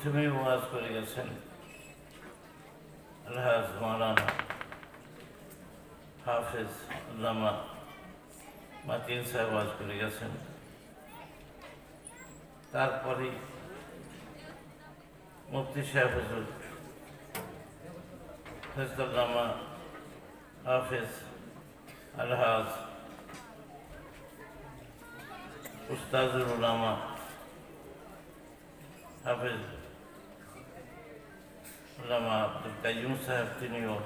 প্রথমেই ওয়াজ করে গেছেন আলহাজ মাওলানা হাফেজ আল্লামা মাতিন সাহেব ওয়াজ করে গেছেন। তারপরে মুফতি সাহেব হুজুর আল্লামা হাফেজ আলহাজ উস্তাজুল উলামা হাফেজ আল্লামা আব্দুল কাইয়ুম সাহেব তিনিও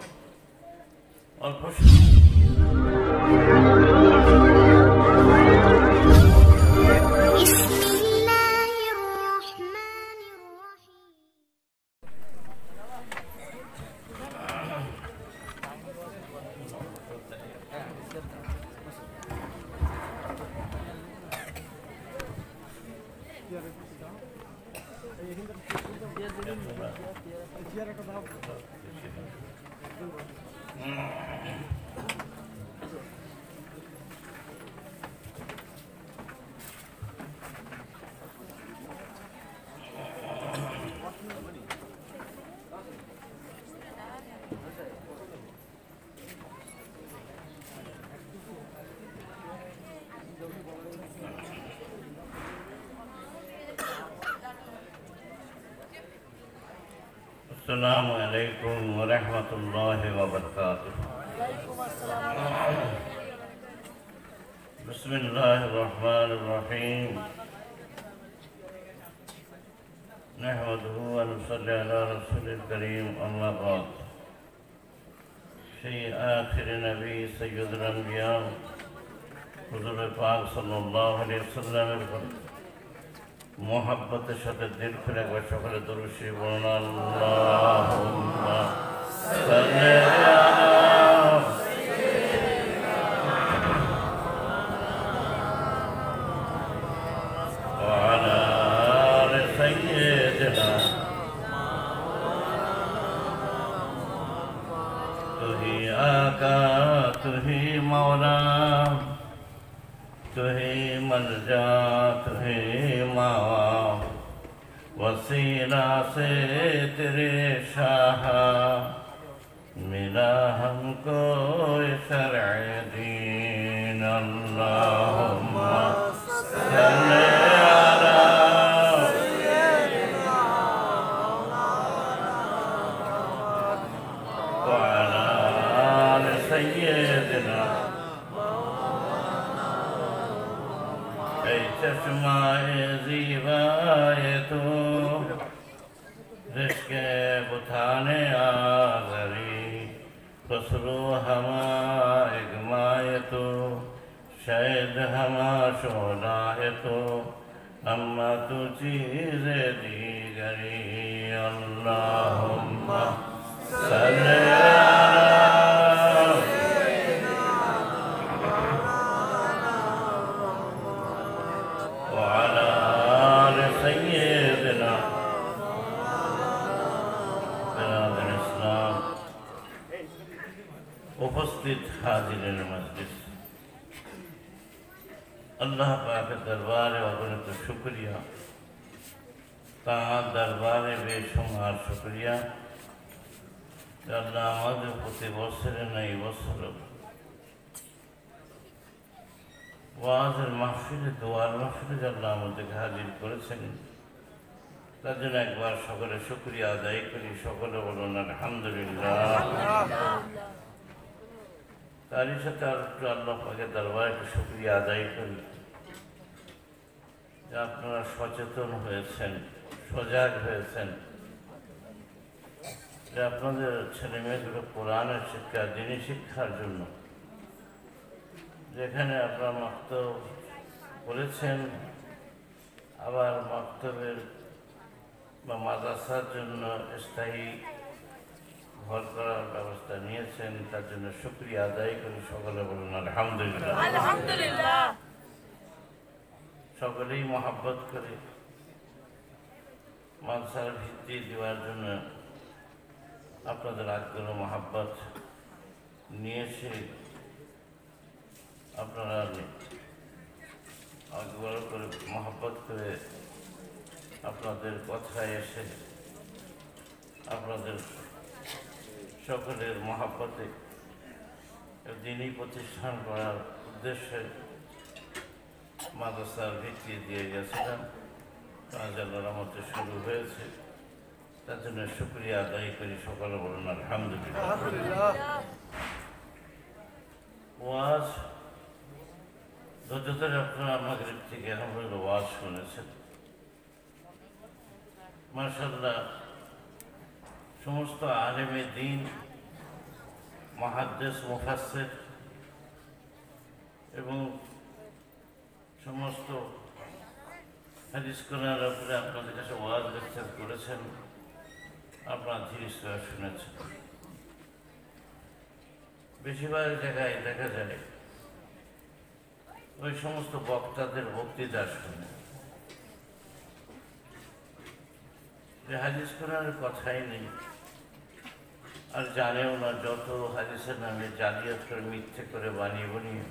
অল্প السلام عليكم ورحمة الله وبركاته. بسم الله الرحمن الرحيم. نحمده ونصلي على رسول الكريم أما بعد. في آخر نبي سيد الأنبياء حضور پاک صلی اللہ علیہ وسلم محبت شد دل کھلے و شکر درشی بولنا اللہم صلی وعلى آل سیدنا تو ہی آقا تو ہی مولا تو ہی ملجا تو ہی ماوا وسیلہ سے تیرے شاہ ملا ہم کو شرع دین اللہم صلی علی وعلی آل سیدنا چشمہ زیبائے تو رشک بتانے آذری خسرو ہما اگمائے تو شاید ہما شولائے تو اما تو چیز دیگری اللہم صلی उपस्थित हाजिर मजलिस अल्लाह पाक दरबारे अगणित शुक्रिया तार दरबारे बेशुमार शुक्रिया अल्लाह আমাদের প্রতি বছরে না এই বছর ওয়াজের মাহফিলে দোয়ার মাহফিলে আল্লাহ আমাদেরকে হাজির করেছেন তার জন্য একবার সকলে শুকরিয়া আদায় করি সকলে বলুন আলহামদুলিল্লাহ তারই সাথে আর একটু আল্লাহ পাকের দরবারে একটু শুকরিয়া আদায় করি যে আপনারা সচেতন হয়েছেন সজাগ হয়েছেন যে আপনাদের ছেলে মেয়েগুলো কোরআনের শিক্ষা দ্বীনি শিক্ষার জন্য যেখানে আপনারা মাক্তব করেছেন আবার মাক্তবের বা মাদ্রাসার জন্য স্থায়ী ঘর করার ব্যবস্থা নিয়েছেন তার জন্য শুকরিয়া আদায় করি সকলে বলুন আলহামদুলিল্লাহ আলহামদুলিল্লাহ সকলেই মহব্বত করে মাদ্রাসার ভিত্তি দেওয়ার জন্য আপনাদের আগ্রহ মহব্বত নিয়ে এসে আপনারা আগ্রহ করে মহব্বত করে আপনাদের কথায় এসে আপনাদের সকলের মহাব্বতে দিনই প্রতিষ্ঠান করার উদ্দেশ্যে মাদ্রাসার ভিত্তি দিয়ে গেছিলাম। আজ আল্লাহর রহমতে শুরু হয়েছে, তার জন্য শুকরিয়া আদায় করি। সকলে বলুন আলহামদুলিল্লাহ। ওয়াজ ধৈর্য ধরে আপনারা মাগরিব থেকে এখন পর্যন্ত ওয়াজ শুনেছেন। মাশাআল্লাহ, সমস্ত আলেমে দ্বীন, মুহাদ্দিস, মুফাসসির এবং সমস্ত হাদিস কোরআনের উপরে আপনাদের কাছে ওয়াজ লেকচার করেছেন, আপনারা ধীরে স্থিরে শুনেছেন। বেশিরভাগ জায়গায় দেখা যায় ওই সমস্ত বক্তাদের বক্তৃতা শুনে যে হাদিস কোরআনের কথাই নেই, আর জানেও না। যত হাদিসের নামে জালিয়াত করে, মিথ্যে করে বানিয়ে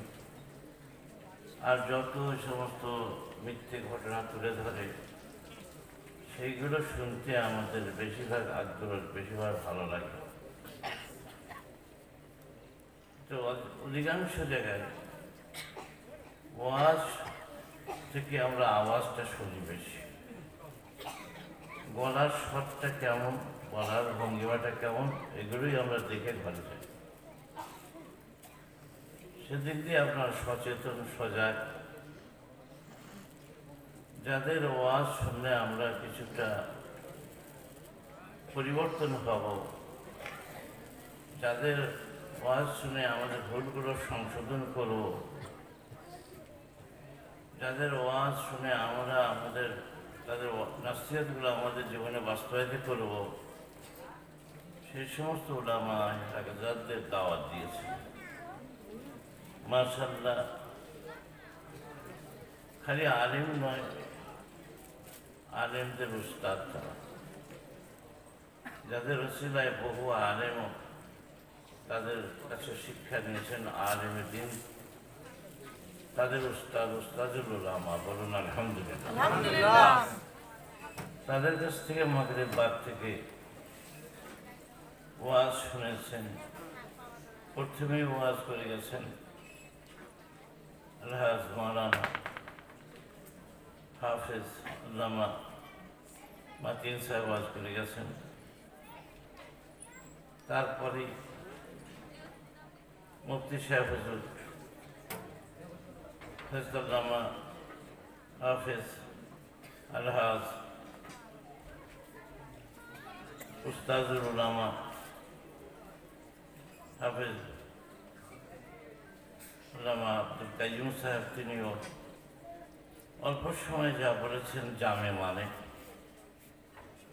আর যত সমস্ত মিথ্যে ঘটনা তুলে ধরে, সেইগুলো শুনতে আমাদের বেশিরভাগ আগ্রহ, বেশিরভাগ ভালো লাগে। তো অধিকাংশ জায়গায় ওয়াজ থেকে আমরা আওয়াজটা শুনি বেশি, গলার স্বরটা কেমন, বলার ভঙ্গিমাটা কেমন, এগুলোই আমরা দেখে ঘরে যাই। সেদিক দিয়ে আপনার সচেতন, সজাগ। যাদের ওয়াজ শুনলে আমরা কিছুটা পরিবর্তন হব, যাদের ওয়াজ শুনে আমাদের ভুলগুলো সংশোধন করব, যাদের ওয়াজ শুনে আমরা তাদের নসিহতগুলো আমাদের জীবনে বাস্তবায়িত করব, সেই সমস্ত উলামা হাফেজদের দাওয়াত দিয়েছে। মাশাআল্লাহ, খালি আলেম নয়, আলেমদের উস্তাদ তারা, যাদের ওসিলায় বহু আলেম তাদের কাছে শিক্ষা নিয়েছেন, আলেমে দ্বীন, তাদের উস্তাদুল উলামা। বলুন আলহামদুলিল্লাহ। তাদের কাছ থেকে মাগরিব বাদ থেকে ওয়াজ শুনেছেন। প্রথমেই ওয়াজ করে গেছেন আলহাজ মাওলানা হাফেজ আল্লামা মাতিন সাহেব ওয়াজ করে গেছেন। তারপরে মুফতি সাহেব হুজুর ফজলুল্লামা হাফেজ আলহাজ উস্তাজুল উলামা হাফেজ আল্লামা আব্দুল কাইয়ুম সাহেব, তিনিও অল্প সময় যা বলেছেন জামে মানে।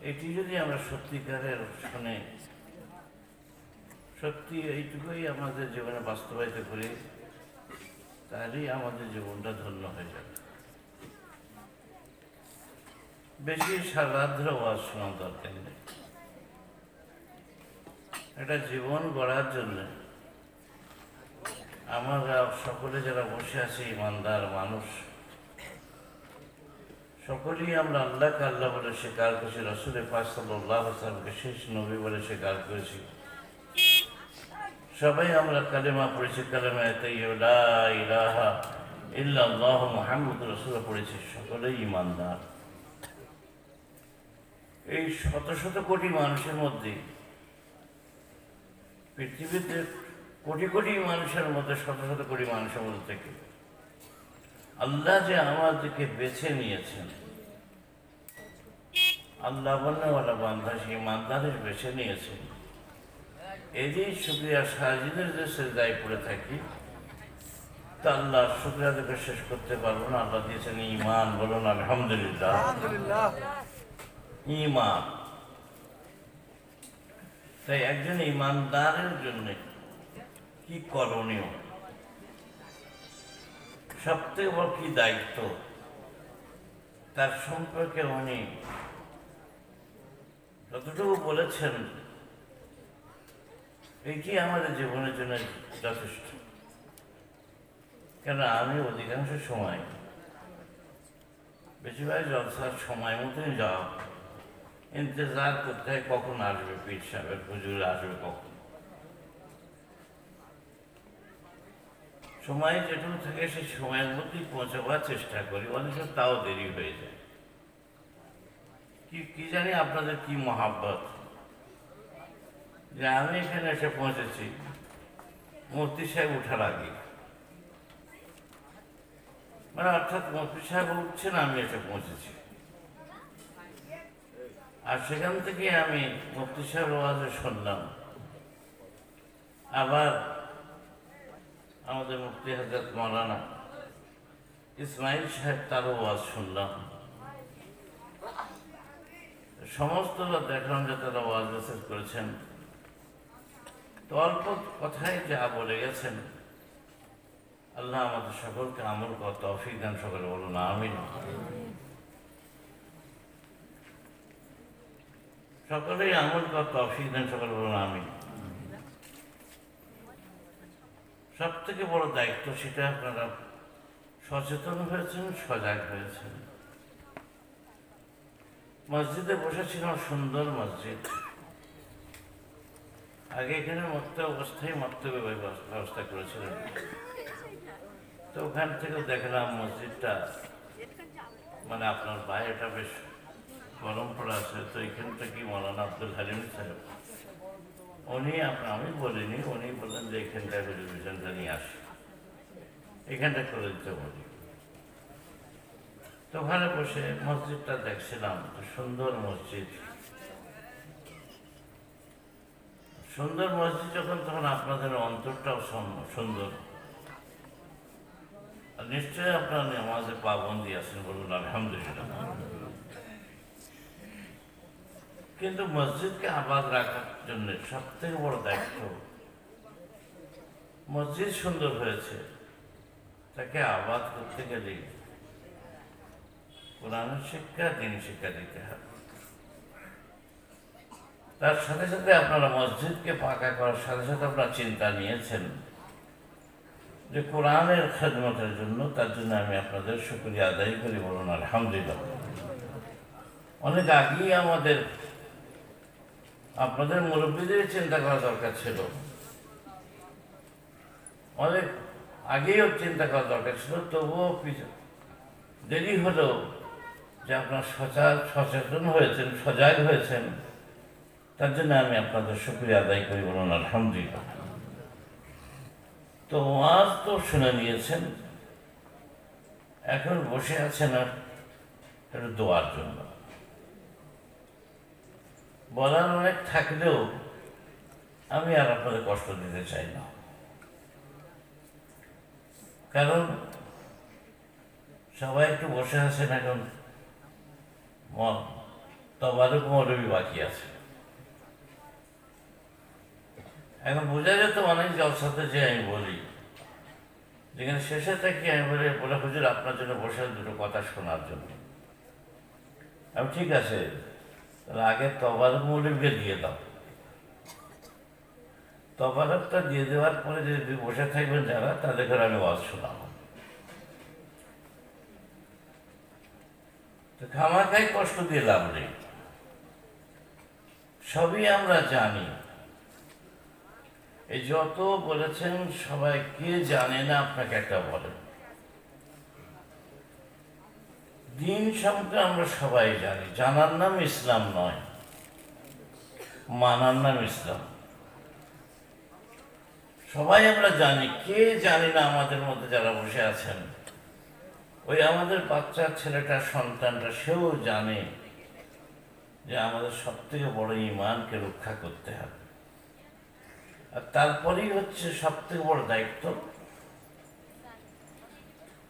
এটি যদি আমরা সত্যিকারের শুনে সত্যি এইটুকুই আমাদের জীবনে বাস্তবায়িত করি, তাহলেই আমাদের জীবনটা ধন্য হয়ে যাবে। বেশি সারাধ্র ওয়াজ শোনার দরকার নেই। এটা জীবন গড়ার জন্য আমরা সকলে যারা বসে আছি ইমানদার মানুষ, সকলেই আমরা আল্লাহকে আল্লাহ বলে স্বীকার করেছি, রাসূল পাক সাল্লাল্লাহু আলাইহি ওয়াসাল্লামকে শেষ নবী বলে স্বীকার করেছি। সবাই আমরা কালেমা পড়েছি, কালেমা তাইয়্যিবা লা ইলাহা ইল্লাল্লাহ মুহাম্মাদুর রাসূলুল্লাহ পড়েছি। সকলেই ইমানদার। এই শত শত কোটি মানুষের মধ্যে, পৃথিবীতে কোটি কোটি মানুষের মধ্যে, শত শত কোটি মানুষের মধ্যে থেকে আল্লাহ যে আমাদেরকে বেছে নিয়েছেন, আল্লাহ বন্যওয়ালা বান্দা, সেই ইমানদারের বেছে নিয়েছেন, এরই শুকরিয়া সাজিদের যে সেজদায় পড়ে থাকি, তা আল্লাহর শুকরিয়া দেখে শেষ করতে পারবো না। আল্লাহ দিয়েছেন ঈমান। বলুন আলহামদুলিল্লাহ। ঈমান। তাই একজন ঈমানদারের জন্য কি করণীয়, সবথেকে বড় কি দায়িত্ব, তার সম্পর্কে উনি যতটুকু বলেছেন, এটি আমাদের জীবনের জন্য যথেষ্ট। কেন আমি অধিকাংশ সময় বেশিরভাগ জলসার সময় মতোই যাওয়া, ইন্তজার করতে হয় কখন আসবে পীর সাহেবের, হুজুর আসবে কখন। সময় যেটুকু থাকে সেই সময়ের মধ্যেই পৌঁছাবার চেষ্টা করি, অনেক সময় তাও দেরি হয়ে যায়। কি জানি আপনাদের কি মহাব্বত যে আমি এখানে এসে পৌঁছেছি মুফতি সাহেব উঠার আগে, মানে অর্থাৎ মুফতি সাহেব উঠছেন আমি এসে পৌঁছেছি। আর সেখান থেকে আমি মুফতি সাহেব ওয়াজে শুনলাম, আবার আমাদের মুফতি হযরত মাওলানা ইসমাইল সাহেব তারও ওয়াজ শুনলাম। সমস্ত দেখলাম যে তারা ওয়াজ মেসেজ করেছেন, তো অল্প কথায় যা বলে গেছেন, আল্লাহ আমাদের সকলকে আমল করার তৌফিক দান, সকলে বলুন আমিন। সকলেই আমল করার তৌফিক দান, সকলে বলুন আমিন। সব থেকে বড় দায়িত্ব সেটা আপনারা সচেতন হয়েছেন, সজাগ হয়েছেন। মসজিদে বসেছিলাম, সুন্দর মসজিদ। আগে এখানে অবস্থায় মক্তব্য ব্যবস্থা করেছিলেন, তো ওখান থেকে দেখলাম মসজিদটা, মানে আপনার বাইরেটা বেশ গরম পড়া আছে। তো এখান থেকে মৌলানা আব্দুল হালিম সাহেব উনি, আমি বলিনি, উনি বললেন যে এখানটায় টেলিভিশনটা নিয়ে আসি, এখানটা করে দিতে বলি। তো ওখানে বসে মসজিদটা দেখছিলাম, সুন্দর মসজিদ। সুন্দর মসজিদ যখন, তখন আপনাদের অন্তরটাও সুন্দর। আর নিশ্চয়ই আপনার নামাজে পাবন্দি আছেন, বলুন আলহামদুলিল্লাহ। কিন্তু মসজিদকে আবাদ রাখার জন্য সব থেকে বড় দায়িত্ব, মসজিদ সুন্দর হয়েছে, তাকে আবাদ করতে গেলে কোরআনের শিক্ষা, দিন শিক্ষা দিতে হবে। তার সাথে সাথে আপনারা মসজিদকে পাকা করার সাথে সাথে আপনারা চিন্তা নিয়েছেন যে কোরআনের খেদমতের জন্য, তার জন্য আমি আপনাদের শুকরিয়া আদায় করি, বলুন আলহামদুলিল্লাহ। অনেক আগেই আমাদের আপনাদের মুরব্বীদের চিন্তা করা দরকার ছিল, অনেক আগেও চিন্তা করা দরকার ছিল, তবুও দেরি হলো যে আপনার সচেতন হয়েছেন, সজাগ হয়েছেন, তার জন্য আমি আপনাদের শুকরিয়া আদায় করি, বলুন আলহামদুলিল্লাহ। তো ওয়াজ তো শুনে নিয়েছেন, এখন বসে আছেন আর একটু দোয়ার জন্য। বলার অনেক থাকলেও আমি আর আপনাদের কষ্ট দিতে চাই না, কারণ সবাই একটু বসে আছেন, এখন তবারক মৌলবী বাকি আছে। এখন বোঝা যেত অনেক জলসাতে যে আমি বলি, যেখানে শেষে থাকি আমি বলে হুজুর আপনার জন্য বসে দুটো কথা শোনার জন্য। আমি ঠিক আছে, তাহলে আগে তবারক মৌলবীকে দিয়ে দাও, তবারকটা দিয়ে দেওয়ার পরে যদি বসে থাকবেন যারা, তাদের ঘরে আমি ওয়াজ শোনাবো। তো খামাখাই কষ্ট দিয়ে লাভ নেই, সবই আমরা জানি। এই যত বলেছেন সবাই, কে জানে না আপনাকে একটা বলেন, দিন সম্পর্কে আমরা সবাই জানি। জানার নাম ইসলাম নয়, মানার নাম ইসলাম। সবাই আমরা জানি, কে জানি না আমাদের মধ্যে যারা বসে আছেন, ওই আমাদের বাচ্চার ছেলেটা, সন্তানটা, সেও জানে যে আমাদের সব থেকে বড় ঈমানকে রক্ষা করতে হবে। আর তারপরেই হচ্ছে সব থেকে বড় দায়িত্ব,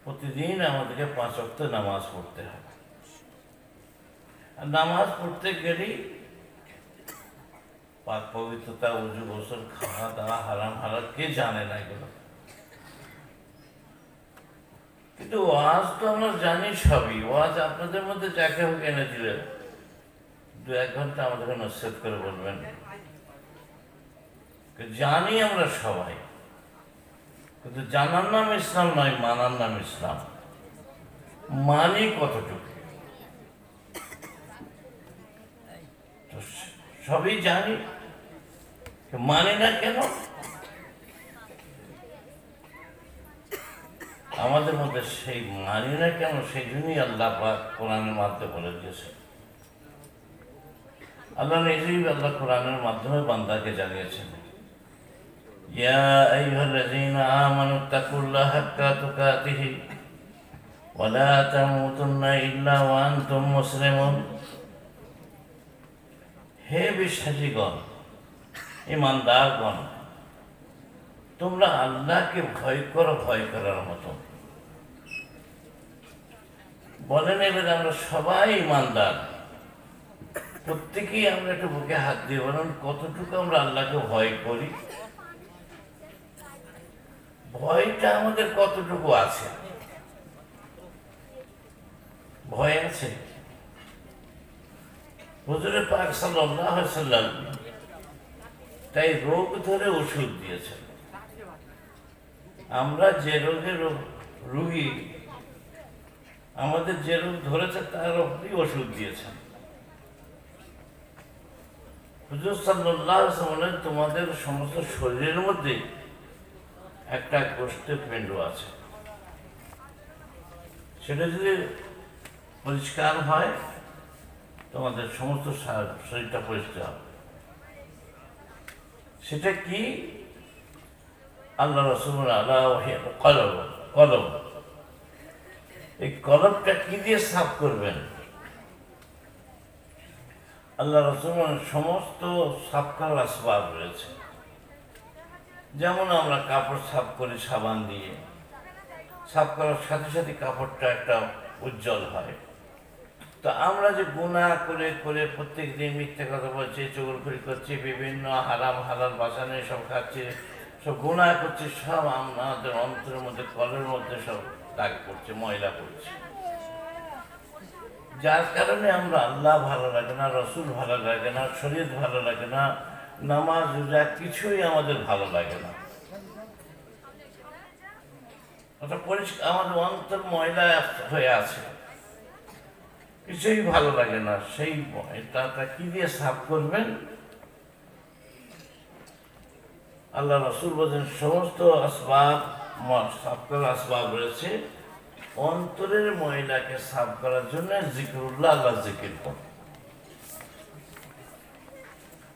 প্রতিদিন আমাদেরকে 5 ওয়াক্ত নামাজ পড়তে হবে। আর নামাজ পড়তে গেলেই পাক পবিত্রতা, উজু, গোসল, খাওয়া দাওয়া, হারাম হালাল, কে জানে না এগুলো। কিন্তু ওয়াজ তো আমরা জানি সবই। ওয়াজ আপনাদের মধ্যে যাকে হোক এনে দিলেন, 2-1 ঘন্টা আমাদেরকে নসিহত করে বলবেন, জানি আমরা সবাই। কিন্তু জানার নাম ইসলাম নয়, মানার নাম ইসলাম। মানি কতটুকু, সবই জানি, মানে না কেন? আমাদের মধ্যে সেই মানি না কেন, সেই জন্যই আল্লাহ পাক কোরআনের মাধ্যমে বলে দিয়েছে। আল্লাহ নিজেই আল্লাহ কোরআনের মাধ্যমে বান্দাকে জানিয়েছেন, ইয়া আইয়ুহাল্লাযীনা আমানু তাকুল্লাহা হাক্কা তুকাতিহি ওয়া লা তামুতুন্না ইল্লা ওয়া আনতুম মুসলিমুন। হে বিশ্বাসীগণ, ঈমানদারগণ, তোমরা আল্লাহকে ভয় করো ভয় করার মতো। বলেন এবার আমরা সবাই ঈমানদার, প্রত্যেকেই আমরা একটু বুকে হাত দিয়ে বলুন কতটুকু আমরা আল্লাহকে ভয় করি, ভয়টা আমাদের কতটুকু আছে? ভয় আছে? হুজুর পাক সাল্লাল্লাহু আলাইহি ওয়াসাল্লাম তাই রোগ ধরে ওষুধ দিয়েছেন। আমরা যে রোগের রোগী, আমাদের যে রোগ ধরেছে তার উপরই ওষুধ দিয়েছেন। হুজুর সাল্লাল্লাহু আলাইহি ওয়াসাল্লাম বলেন, তোমাদের সমস্ত শরীরের মধ্যে একটা গোশতের পিণ্ড আছে, সেটা যদি পরিষ্কার হয় তোমাদের সমস্ত শরীরটা পরিষ্কার হবে। সেটা কি? আল্লাহ রাসূল কলব। কলব, এই কলবটা কি দিয়ে সাফ করবেন? আল্লাহ রাসূল সমস্ত সাফ করার আসবাব রয়েছে। যেমন আমরা কাপড় সাফ করি সাবান দিয়ে, সাফ করার সাথে সাথে কাপড়টা একটা উজ্জ্বল হয়। তো আমরা যে গুনাহ করে করে প্রত্যেক দিন মিথ্যে কথা বলছি, চুগলখড়ি করছি, বিভিন্ন হারাম হালাল বাসানে সব খাচ্ছি, সব গুনাহ করছি, সব আমাদের অন্তরের মধ্যে কলের মধ্যে সব দাগ পড়ছে, ময়লা পড়ছে, যার কারণে আমরা আল্লাহ ভালো লাগে না, রসুল ভালো লাগে না, শরীয়ত ভালো লাগে না, নামাজ রোজা কিছুই আমাদের ভালো লাগে না। পরিষ্কার আমাদের অন্তর ময়লা হয়ে আছে, কিছুই ভালো লাগে না। সেই এটা কি দিয়ে সাফ করবেন? আল্লাহ রাসূল বলেন সমস্ত আসবাব, সাফ করার আসবাব রয়েছে। অন্তরের ময়লাকে সাফ করার জন্য জিকিরুল্লাহ, আল্লাহ জিকির করুন।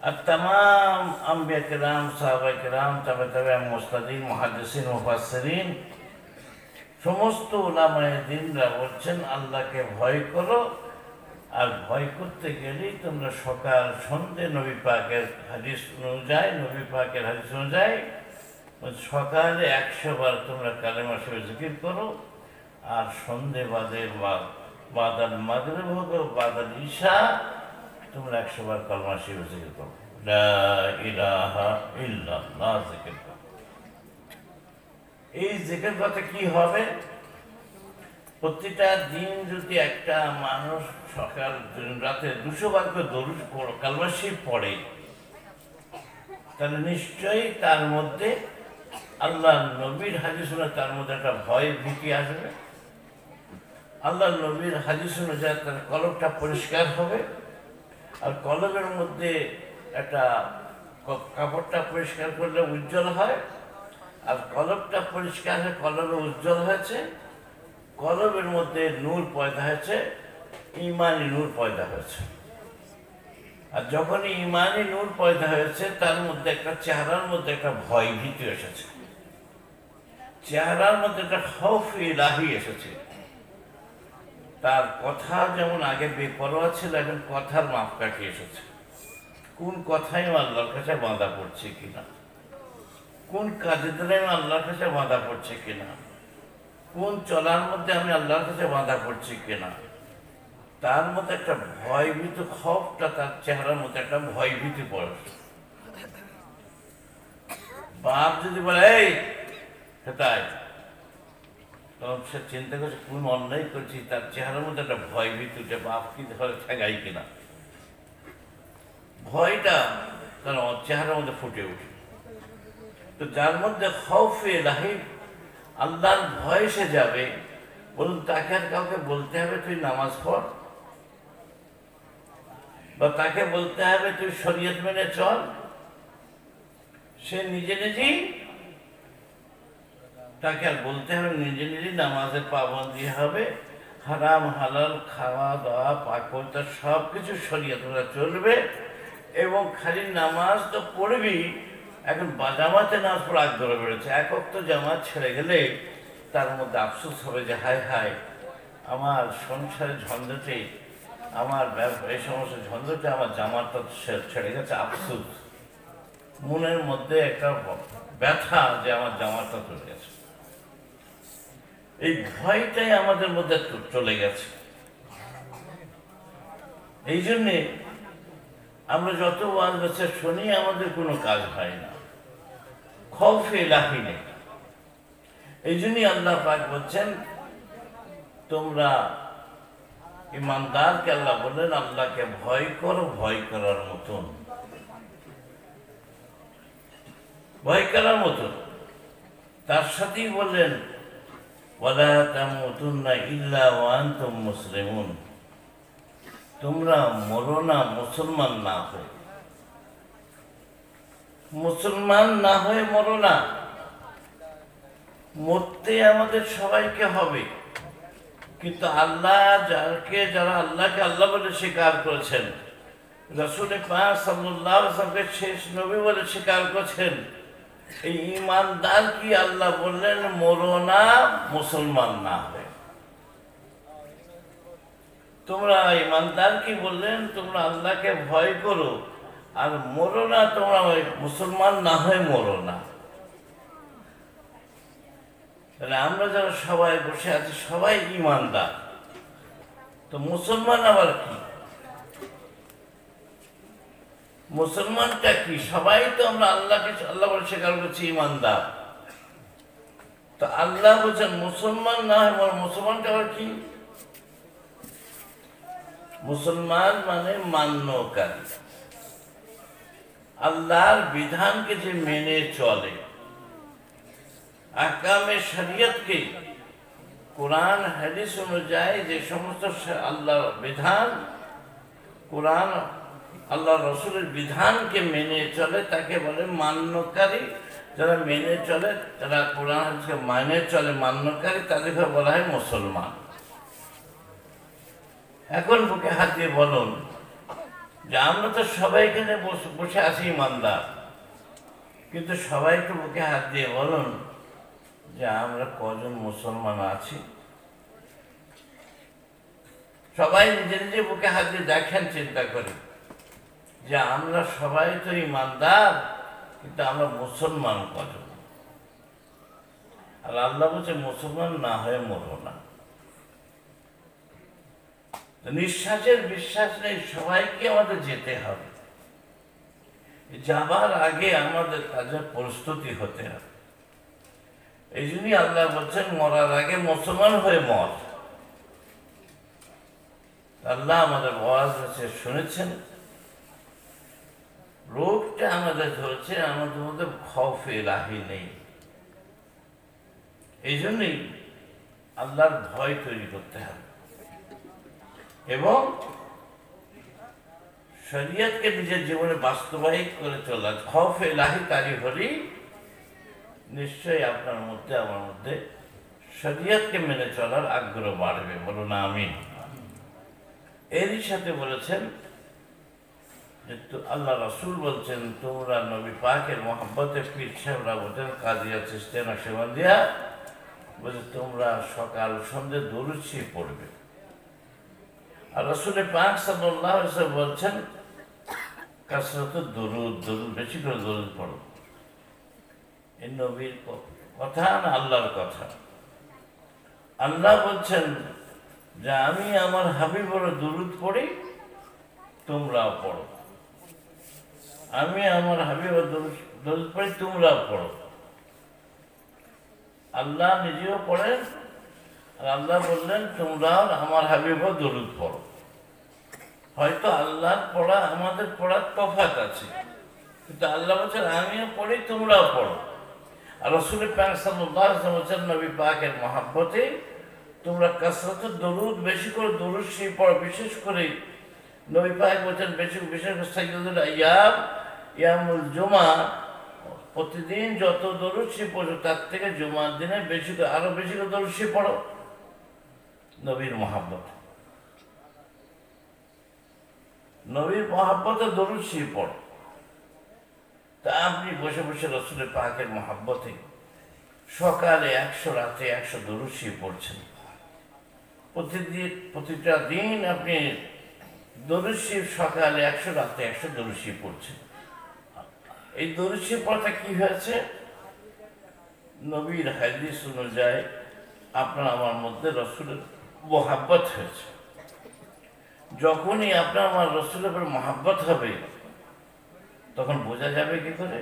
আর তামাম আম্বিয়া কিরাম, সাহাবা কিরাম, তাবে মুজতাহিদিন, মুহাদ্দিসিন, মুফাসসিরিন, সমস্ত উলামায়ে দ্বীনরা বলছেন আল্লাহকে ভয় করো। আর ভয় করতে গেলেই তোমরা সকাল সন্ধ্যে নবী পাকের হাদিস অনুযায়ী সকালে 100 বার তোমরা কালেমা শরীফ জিকির করো, আর সন্ধ্যে বাদে বাদাল মাগরিব হোক বাদাল ইশা তোমরা 100 বার কালেমা শরীফ জিকির করো, লা ইলাহা ইল্লাল্লাহ জিকির করো। এই জিকির করতে কি হবে? প্রতিটা দিন যদি একটা মানুষ সকাল রাতে 200 বার করে দরুদ কালেমা শরীফ পড়ে, তাহলে নিশ্চয়ই তার মধ্যে আল্লাহ নবীর হাদিস অনুযায়ী তার মধ্যে একটা ভয় ভীতি আসবে। আল্লাহ নবীর হাদিস অনুযায়ী তার কলবটা পরিষ্কার হবে। আর কলবের মধ্যে একটা কাপড়টা পরিষ্কার করলে উজ্জ্বল হয়, আর কলবটা পরিষ্কার হয়ে কলবে উজ্জ্বল হয়েছে, কলবের মধ্যে নূর পয়দা হয়েছে, ঈমানি নূর পয়দা হয়েছে। আর যখন ঈমানি নূর পয়দা হয়েছে তার মধ্যে একটা চেহারার মধ্যে একটা ভয় ভীতি এসেছে, চেহারার মধ্যে একটা খৌফ ইলাহি এসেছে। তার কথা যেমন আগে বেপরোয়া ছিল, এখন কথার মাপকাঠি এসেছে। কোন কথাই আল্লাহর কাছে বাঁধা পড়ছে কিনা, কোন কাজের দ্বারা আমি আল্লাহর কাছে বাঁধা পড়ছে কিনা, কোন চলার মধ্যে আমি আল্লাহর কাছে বাঁধা পড়ছি কিনা, তার মধ্যে একটা ভয়ভীত খৌফটা তার চেহারার মধ্যে একটা ভয়ভীতি পড়েছে। বাপ যদি বলে এই তাই, তখন সে চিন্তা করছে কোন অন্যায় করছি, তার চেহারার মধ্যে একটা ভয়ভীতি উঠে, বাপ কি ধরে ঠেগাই কিনা, ভয়টা তার চেহারার মধ্যে ফুটে উঠে। তো যার মধ্যে খৌফে ইলাহি, আল্লাহর ভয় এসে যাবে, বলুন তাকে আর কাউকে বলতে হবে তুই নামাজ পড়? বা তাকে বলতে হবে তুই শরীয়ত মেনে চল, সে নিজে নিজেই, তাকে আর বলতে হবে নিজে নিজেই নামাজের পাবন্দি হবে, হারাম হালাল খাওয়া দাওয়া পাক পবিত্র সব কিছু শরীয়ত মেনে চলবে। এবং খালি নামাজ তো পড়বি, এখন জামাতে নামাজ পড়া আগ্রহ বেড়েছে। এক ওয়াক্ত জামাত ছেড়ে গেলে তার মধ্যে আফসোস হবে যে হায় হায় আমার সংসারের ঝঞ্ঝটে, আমার এই সমস্ত ঝঞ্ঝটে আমার জামাতটা ছেড়ে গেছে, আফসোস মনের মধ্যে একটা ব্যথা যে আমার জামাতটা চলে গেছে। এই ভয়টাই আমাদের মধ্যে চলে গেছে। এই জন্যে আমরা যত ওয়াজ বেছে শুনি আমাদের কোনো কাজ হয় না, খৌফে ইলাহি নেই। এই জন্যই আল্লাহ পাক বলছেন তোমরা ইমানদারকে আল্লাহ বললেন আল্লাহকে ভয় করো, ভয় করার মতন, ভয় করার মতন। তার সাথেই বললেন ওয়ালা তামুতুন্না ইল্লা ওয়া আনতুম মুসলিমুন, তোমরা মরো না মুসলমান না হয়ে, মুসলমান না হয়ে মরো না। মরতে আমাদের সবাইকে হবে, কিন্তু আল্লাহ যারা আল্লাহকে আল্লাহ বলে স্বীকার করেছেন, রাসূল পাক সাল্লাল্লাহু আলাইহি ওয়াসাল্লামকে শেষ নবী বলে স্বীকার করেছেন, এই ঈমানদার কি আল্লাহ বললেন মরো না মুসলমান না হয়ে। তোমরা ঈমানদার কি বললেন তোমরা আল্লাহকে ভয় করো আর মরো না, তোমরা মুসলমান না হয়ে মরো না। তাহলে আমরা যারা সবাই বসে আছি সবাই ঈমানদার, তো মুসলমান আবার কি? মুসলমানটা কি? সবাই তো আমরা আল্লাহকে আল্লাহ বলে স্বীকার করছি ঈমানদার। তো আল্লাহ বলছেন মুসলমান না হয়, মুসলমানটা আবার কি? মুসলমান মানে মান্যকারী, আল্লাহর বিধানকে যে মেনে চলে, আহকামে শরীয়তকে কোরআন হাদিস অনুযায়ী যে সমস্ত আল্লাহর বিধান, কোরআন আল্লাহ রসুলের বিধানকে মেনে চলে তাকে বলে মান্যকারী। যারা মেনে চলে, যারা কোরআন হাদিসকে মানে চলে, মান্যকারী, তাদেরকে বলা হয় মুসলমান। এখন বুকে হাত দিয়ে বলুন যে আমরা তো সবাই এখানে বসে আছি ঈমানদার, কিন্তু সবাই একটু বুকে হাত দিয়ে বলুন যে আমরা কজন মুসলমান আছি? সবাই নিজে নিজে বুকে হাত দিয়ে দেখেন, চিন্তা করি যে আমরা সবাই তো ঈমানদার, কিন্তু আমরা মুসলমান কজন? আর আল্লাহ বলছে মুসলমান না হয়ে মরো না। নিঃশ্বাসের বিশ্বাস নেই, সবাইকে আমাদের যেতে হবে। যাবার আগে আমাদের কাজের প্রস্তুতি হতে হবে। এই জন্যই আল্লাহ বলছেন মরার আগে মুসলমান হয়ে মর। আল্লাহ আমাদের ওয়াজ হচ্ছে শুনেছেন, রোগটা আমাদের ধরেছে, আমাদের মধ্যে খৌফে ইলাহি নেই। এই জন্যই আল্লাহর ভয় তৈরি করতে হবে এবং শরীয়তকে নিজের জীবনে বাস্তবায়িত করে চলা। খৌফে ইলাহি তারি হলেই নিশ্চয়ই আপনার মধ্যে আমার মধ্যে শরীয়তকে মেনে চলার আগ্রহ বাড়বে। বলুন আমিন। এরই সাথে বলেছেন যে আল্লাহ রাসূল বলছেন তোমরা নবী পাকের মহব্বতে পীর সাহেবরা বলছেন কাদিয়া চিশতিয়া নকশবন্দিয়া বলছে তোমরা সকাল সন্ধ্যে দরুদ শরীফ পড়বে। আর রাসূল পাক সাল্লাল্লাহু আলাইহি ওয়াসাল্লাম বলছেন কাসরাত দরুদ, দরুদ বেশি করে দরুদ পড়ো। এই নবীর কথা না আল্লাহর কথা? আল্লাহ বলছেন যে আমি আমার হাবিবের দরুদ পড়ি, তোমরাও পড়ো। আমি আমার হাবিবের দরুদ পড়ি, তোমরাও পড়ো। আল্লাহ নিজেও পড়েন আর আল্লাহ বললেন তোমরাও আমার হাবিবের দরুদ পড়ো। হয়তো আল্লাহর পড়া আমাদের পড়ার তফাৎ আছে, কিন্তু আল্লাহ বলছেন আমিও পড়ি, তোমরাও পড়ো। আর রাসূল পাক সাল্লাল্লাহু আলাইহি ওয়াসাল্লাম বলছেন নবী পাকের মহব্বতে তোমরা কাসরাত দরুদ বেশি করে দরুদ শরীফ পড়ো। বিশেষ করে নবী পাক বলছেন বেশি বিশেষ সাইয়্যিদুল আইয়াম ইয়ামুল জুমা, প্রতিদিন যত দরুদ শরীফ পড়ো তার থেকে জুমার দিনে বেশি করে আরো বেশি করে দরুদ শরীফ পড়ো। নবীর মহাব্বত, নবীর মহাব্বতে দরুদ শরীফ পড়ো। তা আপনি বসে বসে রাসূলের পাকের মহাব্বতে সকালে 100, রাতে 100 দরুদ শরীফ পড়ছেন। প্রতিটা দিন আপনি দরুদ শরীফ সকালে 100, রাতে 100 দরুদ শরীফ পড়ছেন। এই দরুদ শরীফ পড়াটা কি হয়েছে? নবীর হাদিস অনুযায়ী আপনার আমার মধ্যে রাসূলের মহাব্বত হয়েছে। যখনই আপনার আমার রাসূলের উপর মহাব্বত হবে তখন বোঝা যাবে কি করে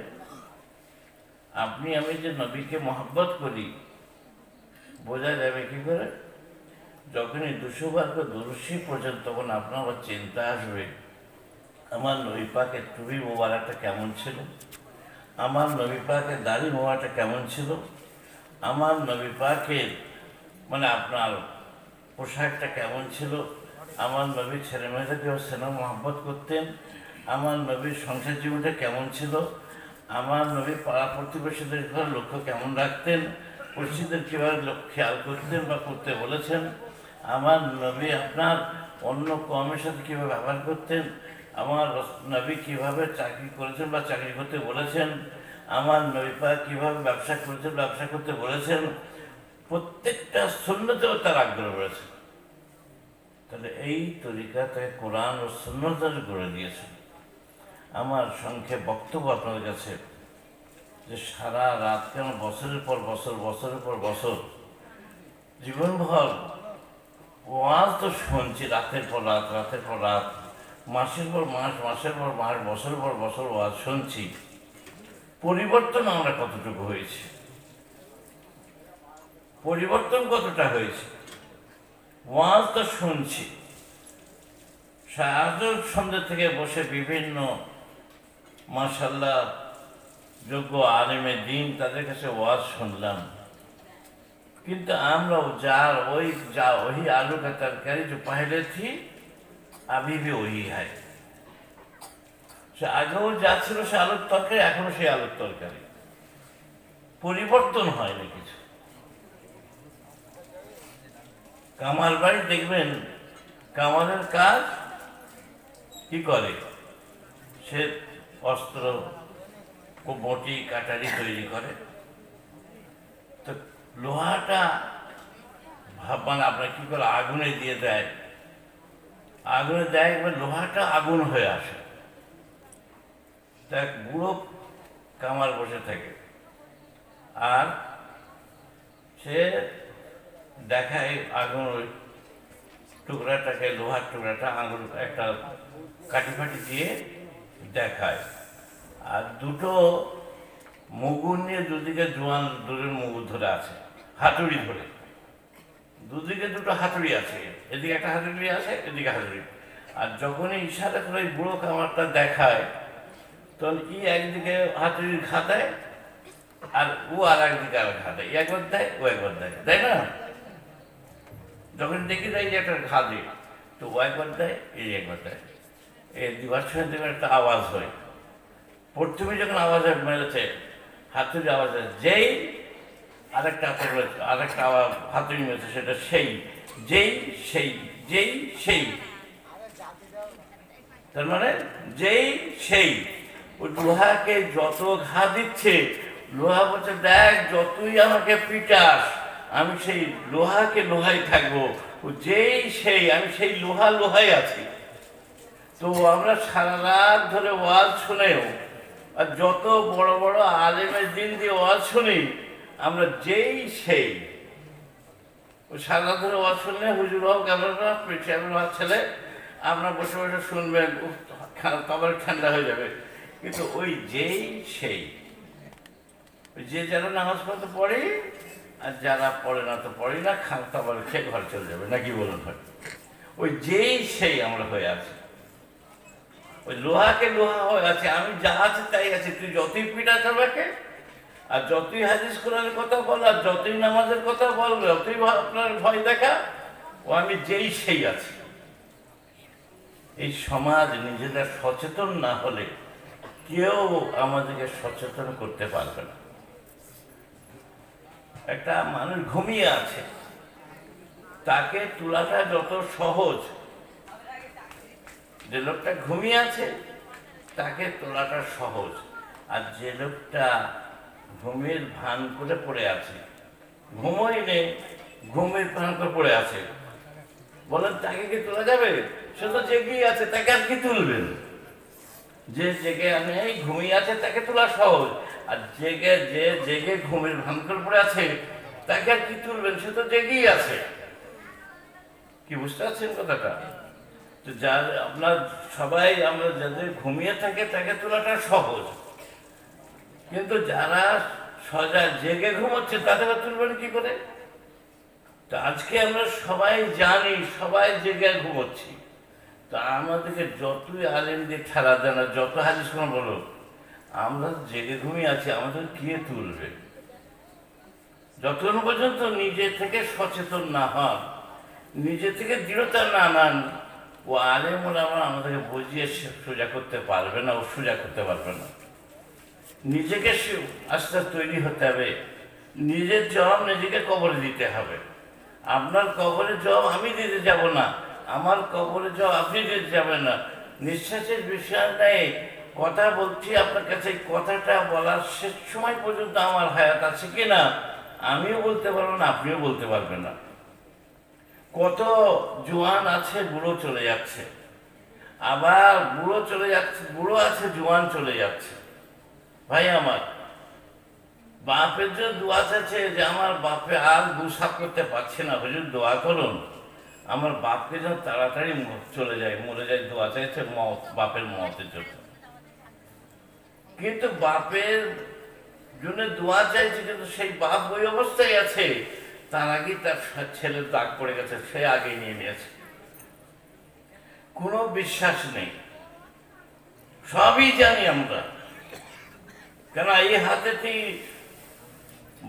আপনি আমি যে নবীকে মহাব্বত করি, বোঝা যাবে কি করে? যখনই 200 বার করে দরুদ শরীফ পড়ছেন তখন আপনার আবার চিন্তা আসবে আমার নবী পাকের টুপি মোবারকটা কেমন ছিল, আমার নবী পাকের দাড়ি মোবারকটা কেমন ছিল, আমার নবী পাকের মানে আপনার পোশাকটা কেমন ছিল, আমার নবীর ছেলে মেয়েদেরকে স্নেহ মহব্বত করতেন, আমার নবীর সংসার জীবনটা কেমন ছিল, আমার নবী পাড়া প্রতিবেশীদের ঘর লক্ষ্য কেমন রাখতেন, পড়শিদের কীভাবে খেয়াল করতেন বা করতে বলেছেন, আমার নবী আপনার অন্য কর্মের সাথে কীভাবে ব্যবহার করতেন, আমার নবী কীভাবে চাকরি করেছেন বা চাকরি করতে বলেছেন, আমার নবী পাক কীভাবে ব্যবসা করেছেন ব্যবসা করতে বলেছেন, প্রত্যেকটা সুন্নতেও তার আগ্রহ রয়েছে। তাহলে এই তরিকাতে কোরআন ও সুন্নত করে দিয়েছেন। আমার সংক্ষেপ বক্তব্য আপনাদের কাছে যে সারা রাত কেন বছরের পর বছর, বছরের পর বছর জীবনভর ওয়াজ তো শুনছি, রাতের পর রাত, রাতের পর রাত, মাসের পর মাস, মাসের পর মাস, বছরের পর বছর ওয়াজ শুনছি, পরিবর্তন আমরা কতটুকু হয়েছে, পরিবর্তন কতটা হয়েছে? ওয়াজ তো শুনছি, সারাদিন সন্ধ্যা থেকে বসে বিভিন্ন মাশাআল্লাহ যোগ্য আলেমে দ্বীন তাদের কাছে ওয়াজ শুনলাম, কিন্তু আমরাও वही आलू का तरकारी जो पहले थी अभी भी वही है। সে আগেও যা ছিল সে আলুর তরকারি, এখনো সেই আলুর তরকারি, পরিবর্তন হয়নি কিছু। কামাল বাড়ি দেখবেন, কামালের কাজ কি করে, সে অস্ত্র ও বটি কাটারি তৈরি করে। তো লোহাটা মানে আপনার কি করে আগুনে দিয়ে দেয়, আগুনে দেয়, এবার লোহাটা আগুন হয়ে আসে। তা বুড়ো কামার বসে থাকে আর সে দেখায় আগুন ওই টুকরাটাকে, লোহার টুকরাটা আঙুল একটা কাঠি ফাটি দিয়ে দেখায়, আর দুটো মুগুর নিয়ে দুদিকে জোয়ান দূরের মুগুর ধরে আছে, হাতুড়ি ধরে, দুদিকে দুটো হাতুড়ি আছে, এদিকে একটা হাতুড়ি আছে, এদিকে হাতুড়ি। আর যখনই ইশারা করে বুড়ো কামারটা দেখায় তখন ই একদিকে হাতুড়ির ঘা দেয় আর ও আর একদিকে আর ঘা দেয়, একবার দেয় ও একবার দেয়, তাই না? যখন দেখি দেয় যে একটা ঘা দিয়ে, তো ও একবার দেয় এই একবার দেয়, এই দুবার সময় দেখবেন একটা আওয়াজ হয়। প্রথমে যখন আওয়াজ মেরেছে হাতুড়ি আওয়াজ হয়, যেই আরেকটা আওয়াজ হাতুড়ি মেরেছে সেটা সেই, যেই সেই, যেই সেই, তার মানে যেই সেই। ওই লোহাকে যত ঘা দিচ্ছে, লোহা বলছে দেখ যতই আমাকে পিটাস আমি সেই লোহাকে লোহাই থাকবো, ও যেই সেই, আমি সেই লোহাই আছি। তো আমরা সারা রাত ধরে ওয়াজ শুনেও আর যত বড় বড় আলেমের দিন দিয়ে ওয়াজ শুনি, আমরা যেই সেই, ওই সারা রাত ধরে ওয়াজ শুনলে হুজুর হোক আমরা ছেলে আমরা বসে বসে শুনবেন, কবর ঠান্ডা হয়ে যাবে। কিন্তু ওই যেই সেই, যে যারা নামাজ পড়তে পড়ে আর যারা পড়ে না তো পড়ে না, খাবার খেয়ে ঘর চলে যাবে, নাকি বলুন? হয় ওই যেই সেই আমরা হয়ে আছি, ওই লোহাকে লোহা হয়ে আছে, আমি যা আছে তাই আছে। তুই যতই পিঠা আমাকে আর যতই হাদিস কোরআনের কথা বল আর যতই নামাজের কথা বল, যতই আপনার ভয় দেখা, ও আমি যেই সেই আছি। এই সমাজ নিজেরা সচেতন না হলে কেউ আমাদেরকে সচেতন করতে পারবে না। একটা মানুষ ঘুমিয়ে আছে, তাকে তোলাটা যত সহজ, যে লোকটা ঘুমিয়ে আছে তাকে তোলাটা সহজ, আর যে লোকটা ঘুমের ভান করে পড়ে আছে, ঘুমোই নেই, ঘুমের ভান করে পড়ে আছে, বলেন তাকে কি তোলা যাবে? সে তো জেগেই আছে, তাকে আর কি তুলবেন? যে জেগে নেই, ঘুমিয়ে আছে, তাকে তোলা সহজ, আর জেগে ঘুমের ভান করে পড়ে আছে তাকে আর কি তুলবেন? সে তো জেগেই আছে। কি বুঝতে পারছেন কথাটা? তো যার আপনার সবাই আমরা যাদের ঘুমিয়ে থাকে তাকে তোলাটা সহজ, কিন্তু যারা সজাগ জেগে ঘুমোচ্ছে তাদের তুলবেন কি করে? তো আজকে আমরা সবাই জানি, সবাই জেগে ঘুমোচ্ছি, তা আমাদেরকে যতই আলেম দিয়ে ঠেলা দেয় না, যত হাদিস কোন বলো, আমরা জেগে ঘুমিয়ে আছি, আমাদের কে তুলবে? যতক্ষণ পর্যন্ত নিজে থেকে সচেতন না হন, নিজে থেকে দৃঢ়তা না আনান, ও আলেম ওলামা আমাদেরকে বুঝিয়ে সোজা করতে পারবে না, ও সোজা করতে পারবে না। নিজেকে আস্তে তৈরি হতে হবে, নিজের জবাব নিজেকে কবরে দিতে হবে। আপনার কবরে জবাব আমি দিতে যাব না, আমার কবরে জবাব আপনি দিতে যাবেন না। নিঃশ্বাসের বিষয় নেই, কথা বলছি আপনার কাছে, কথাটা বলার শেষ সময় পর্যন্ত আমার হায়াত আছে কিনা আমিও বলতে পারবো না, আপনিও বলতে পারবেন না। কত জোয়ান আছে, বুড়ো চলে যাচ্ছে, আবার বুড়ো চলে যাচ্ছে, বুড়ো আছে, জোয়ান চলে যাচ্ছে। ভাই আমার, বাপের জন্য দোয়া চাচ্ছে যে আমার বাপে আর গুসাপ করতে পারছে না, হুজুর দোয়া করুন আমার বাপকে যেন তাড়াতাড়ি চলে যায়, মরে যায়, দোয়া চাইছে বাপের মতের জন্য। কিন্তু বাপের জন্য দোয়া চাইছে, কিন্তু সেই বাপ ওই অবস্থায় আছে, তার আগে তার ছেলের দাগ পড়ে গেছে, সে আগে নিয়ে নিয়েছে। কোনো বিশ্বাস নেই, সবই জানি আমরা, কেন এই হাতেতেই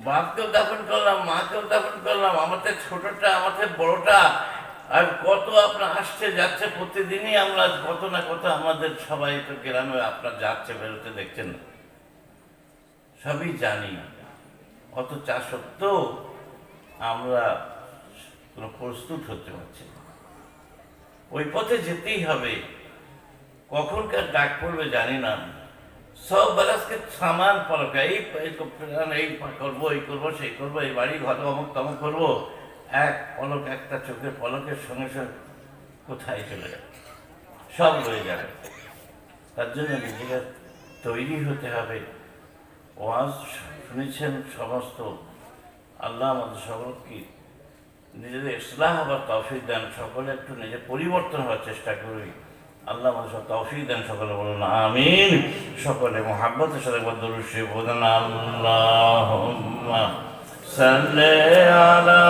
বাপকেও দাফন করলাম, মাকেও দাফন করলাম, আমাদের ছোটটা, আমাদের বড়টা, আর কত আপনার আসছে যাচ্ছে প্রতিদিনই, আমরা কত না কত আমাদের সবাই তো গ্রামে আপনার যাচ্ছে বেরোতে দেখছেন, সবই জানি। অত চা সত্ত্বেও আমরা কোনো প্রস্তুত হতে পারছি না। ওই পথে যেতেই হবে, কখনকার ডাক পড়বে জানি না। সব বরসকে সামান পলক, এই করবো, এই করবো, সেই করবো, এই বাড়ি ঘর অমুক তমুক করবো, এক পলক, একটা চোখের পলকের সঙ্গে সঙ্গে কোথায় চলে যাবে, সব রয়ে যাবে। তার জন্য নিজেকে তৈরি হতে হবে। ওয়াজ শুনেছেন সমস্ত, আল্লাহ আমাদের সকলকে নিজেদের ইসলাহ হবার তৌফিক দেন, সকলে একটু নিজে পরিবর্তন হওয়ার চেষ্টা করি। আল্লাহ আমাদের সব তৌফিক দেন, সকলে বলুন আমিন। সকলে মুহাব্বতের সাথে দরুদ শরীফ পড়েন। আল্লাহুম্মা সাল্লি আলা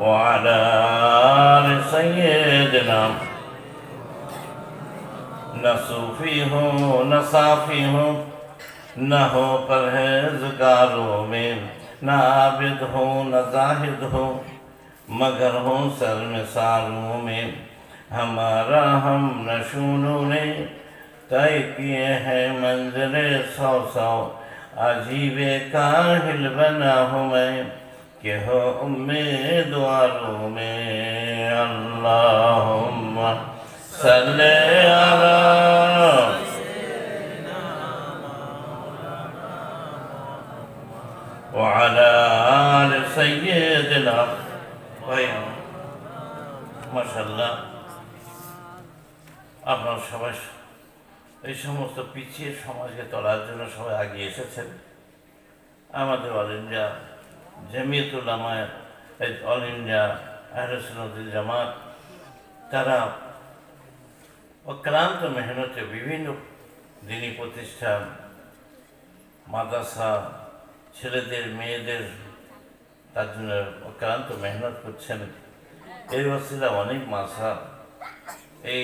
ওয়া আলা আলি সাইয়্যিদিনা नसूफी हो नसाफी हो, न हो परहेजगारों में, न आबिद हो न जाहिद हो, मगर हो शर्मसारों में। हमारा हम नशूनों ने तय किए हैं मंजिले सौ सौ, अजीबे काहिल बना हूँ मैं कि हो उम्मीदवारों में। अल्लाहुम्मा सल्ले अला व अला आलि सय्यिदिना। माशाআল্লাহ, আপনারা সবাই এই সমস্ত পিছিয়ে সমাজকে তোলার জন্য সবাই এগিয়ে এসেছেন। আমাদের অল ইন্ডিয়া জমিয়ত উলামা, অল ইন্ডিয়া আহলে সুন্নাত ওয়াল জামাত, তারা অক্লান্ত মেহনতে বিভিন্ন দিনী প্রতিষ্ঠান, মাদ্রাসা, ছেলেদের মেয়েদের, তার জন্য অক্লান্ত মেহনত করছেন। এই ওসিলা অনেক মাদ্রাসা, এই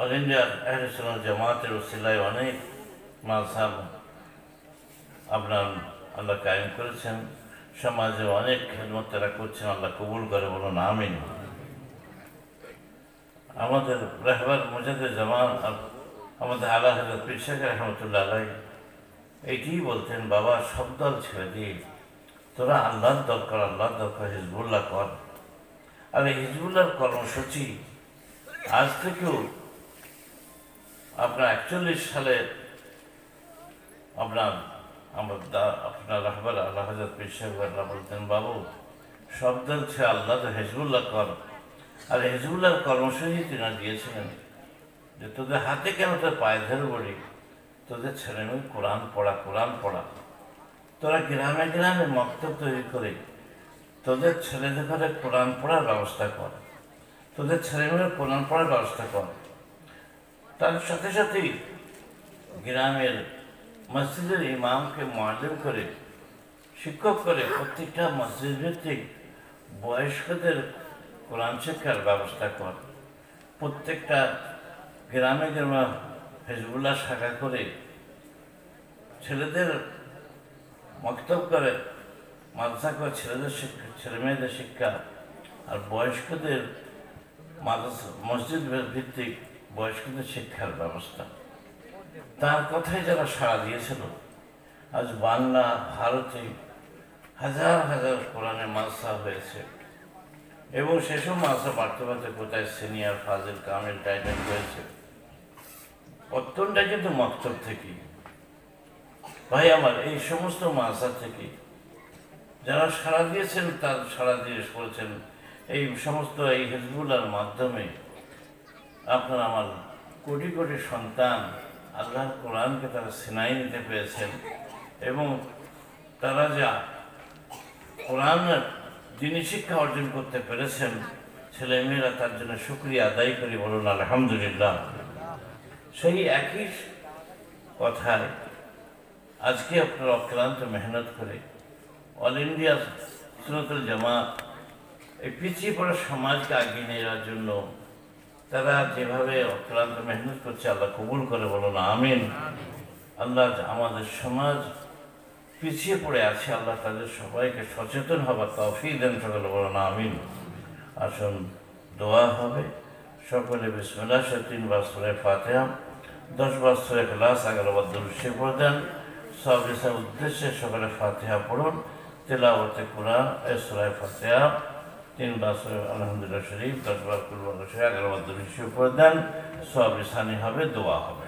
অল ইন্ডিয়া আহলে সুন্নাত জামাতের ওসিলায় অনেক মাদ্রাসা আপনার আল্লাহ কায়েম করেছেন। সমাজে অনেক খেদমত তারা করছেন, আল্লাহ কবুল করে, বলুন আমিন। আমাদের রাহবার মুজাদ্দিদ জামান আমাদের আলা হযরত পীর সাহেব রহমতুল্লাহ আলাইহি এইটিই বলতেন, বাবা সব দল ছেড়ে দিয়ে তোরা আল্লাহর দল কর, আল্লাহর দল কর, হিজবুল্লাহ কর। আর এই হিজবুল্লাহর কর্মসূচি আজ থেকেও আপনার 41 সালে আপনার আপনার রাহবার আল্লাহ হযরত পীর সাহেব বলতেন, বাবু সব দল ছেড়ে আল্লাহ তো হিজবুল্লাহ কর। আর হিজবুল্লাহর কর্মসূচি তিনি দিয়েছিলেন যে তোদের হাতে কেন তোর পায়ে ধরে বলি, তোদের ছেলে মেয়ে কোরআন পড়া, কোরআন পড়া। তোরা গ্রামে গ্রামে মক্তব তৈরি করে তোদের ছেলেদের ঘরে কোরআন পড়ার ব্যবস্থা কর, তোদের ছেলে মেয়ের কোরআন পড়ার ব্যবস্থা কর। তার সাথে সাথেই গ্রামের মসজিদের ইমামকে মুআল্লিম করে, শিক্ষক করে প্রত্যেকটা মসজিদ ভিত্তিক বয়স্কদের কোরআন শিক্ষার ব্যবস্থা কর। প্রত্যেকটা গ্রামে গ্রামে হিজবুল্লাহ শাখা করে ছেলেদের মক্তব করে, মাদ্রাসা করে ছেলেদের শিক্ষা, ছেলে মেয়েদের শিক্ষা, আর বয়স্কদের মাদ্রাসা মসজিদ ভিত্তিক বয়স্কদের শিক্ষার ব্যবস্থা। তার কথাই যারা সাড়া দিয়েছিল, আজ বাংলা ভারতে হাজার হাজার কোরআনের মাদ্রাসা হয়েছে এবং সেসব মাদ্রাসা বাড়তে বাড়তে কোথায় সিনিয়র, ফাজিল, কামিল, টাইটেল হয়েছে। প্রত্যেকটা কিন্তু মক্তব থেকে। ভাই আমার, এই সমস্ত মাদ্রাসা থেকে যারা সাড়া দিয়েছেন, তার সাড়া দিয়ে করেছেন এই সমস্ত এই হিজবুল্লাহর মাধ্যমে আপনার আমার কোটি কোটি সন্তান আল্লাহর কোরআনকে তারা সিনাই নিতে পেরেছেন এবং তারা যা কোরআনের দিনী শিক্ষা অর্জন করতে পেরেছেন, ছেলেমেয়েরা তার জন্য শুকরিয়া আদায় করি, বলুন আলহামদুলিল্লাহ। সেই একই কথায় আজকে আপনারা অক্লান্ত মেহনত করে অল ইন্ডিয়া সুন্নাতুল জামাত এই পিছিয়ে পড়া সমাজকে এগিয়ে নিয়ে যাওয়ার জন্য তারা যেভাবে অক্লান্ত মেহনত করছে, আল্লাহ কবুল করে, বলুন আমিন। আল্লাহ আমাদের সমাজ পিছিয়ে পড়ে আছে, আল্লাহ তাদের সবাইকে সচেতন হবার তৌফিক দেন, সকলে বলুন আমিন। আসুন দোয়া হবে। সকলে বিসমিল্লাহ 3 বার সূরা ফাতিহা, 10 বার সূরা ইখলাস, 11 বার দুরূদ শরীফ পড়েন। সব বিষয়ের উদ্দেশ্যে সকলে ফাতিহা পড়ুন। তেলাওয়াতে কোরআন সূরা ফাতিহা, 3 বার সূরা আলহামদুলিল্লাহ শরীফ, 10 বার কুল ওয়াল্লাহু শরীফ, 11 বার দুরূদ শরীফ পড়ে দেন। সব বিসানি হবে, দোয়া হবে।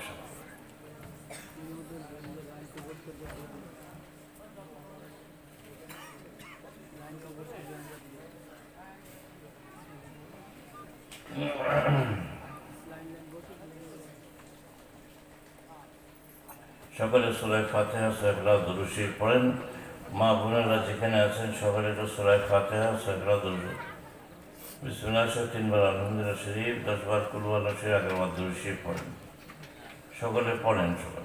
সকলে সূরা ফাতিহা, সূরা ইখলাস, দুরূদ শরীফ পড়েন। মা বোনেরা যেখানে আছেন সকলে একটু সূরা ফাতিহা, সূরা ইখলাস, দুরূদ, বিসমিল্লাহ 3 বার আলহামদুলিল্লাহ শরীফ, 10 বার কুল ওয়াল্লাহু শরীফ, 11 বার দুরূদ শরীফ পড়েন। সকলে পড়েন। সকলে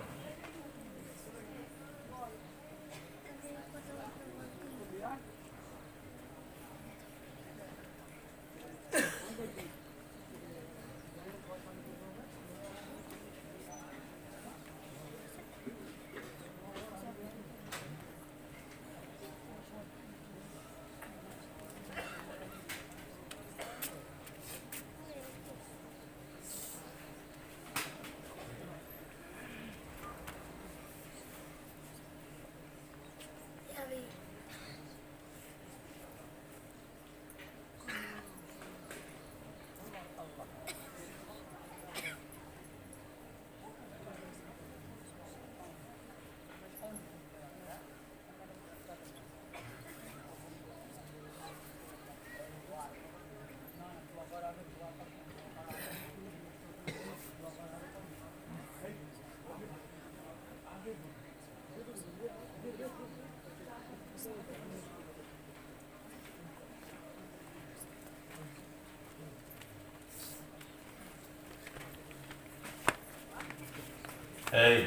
এই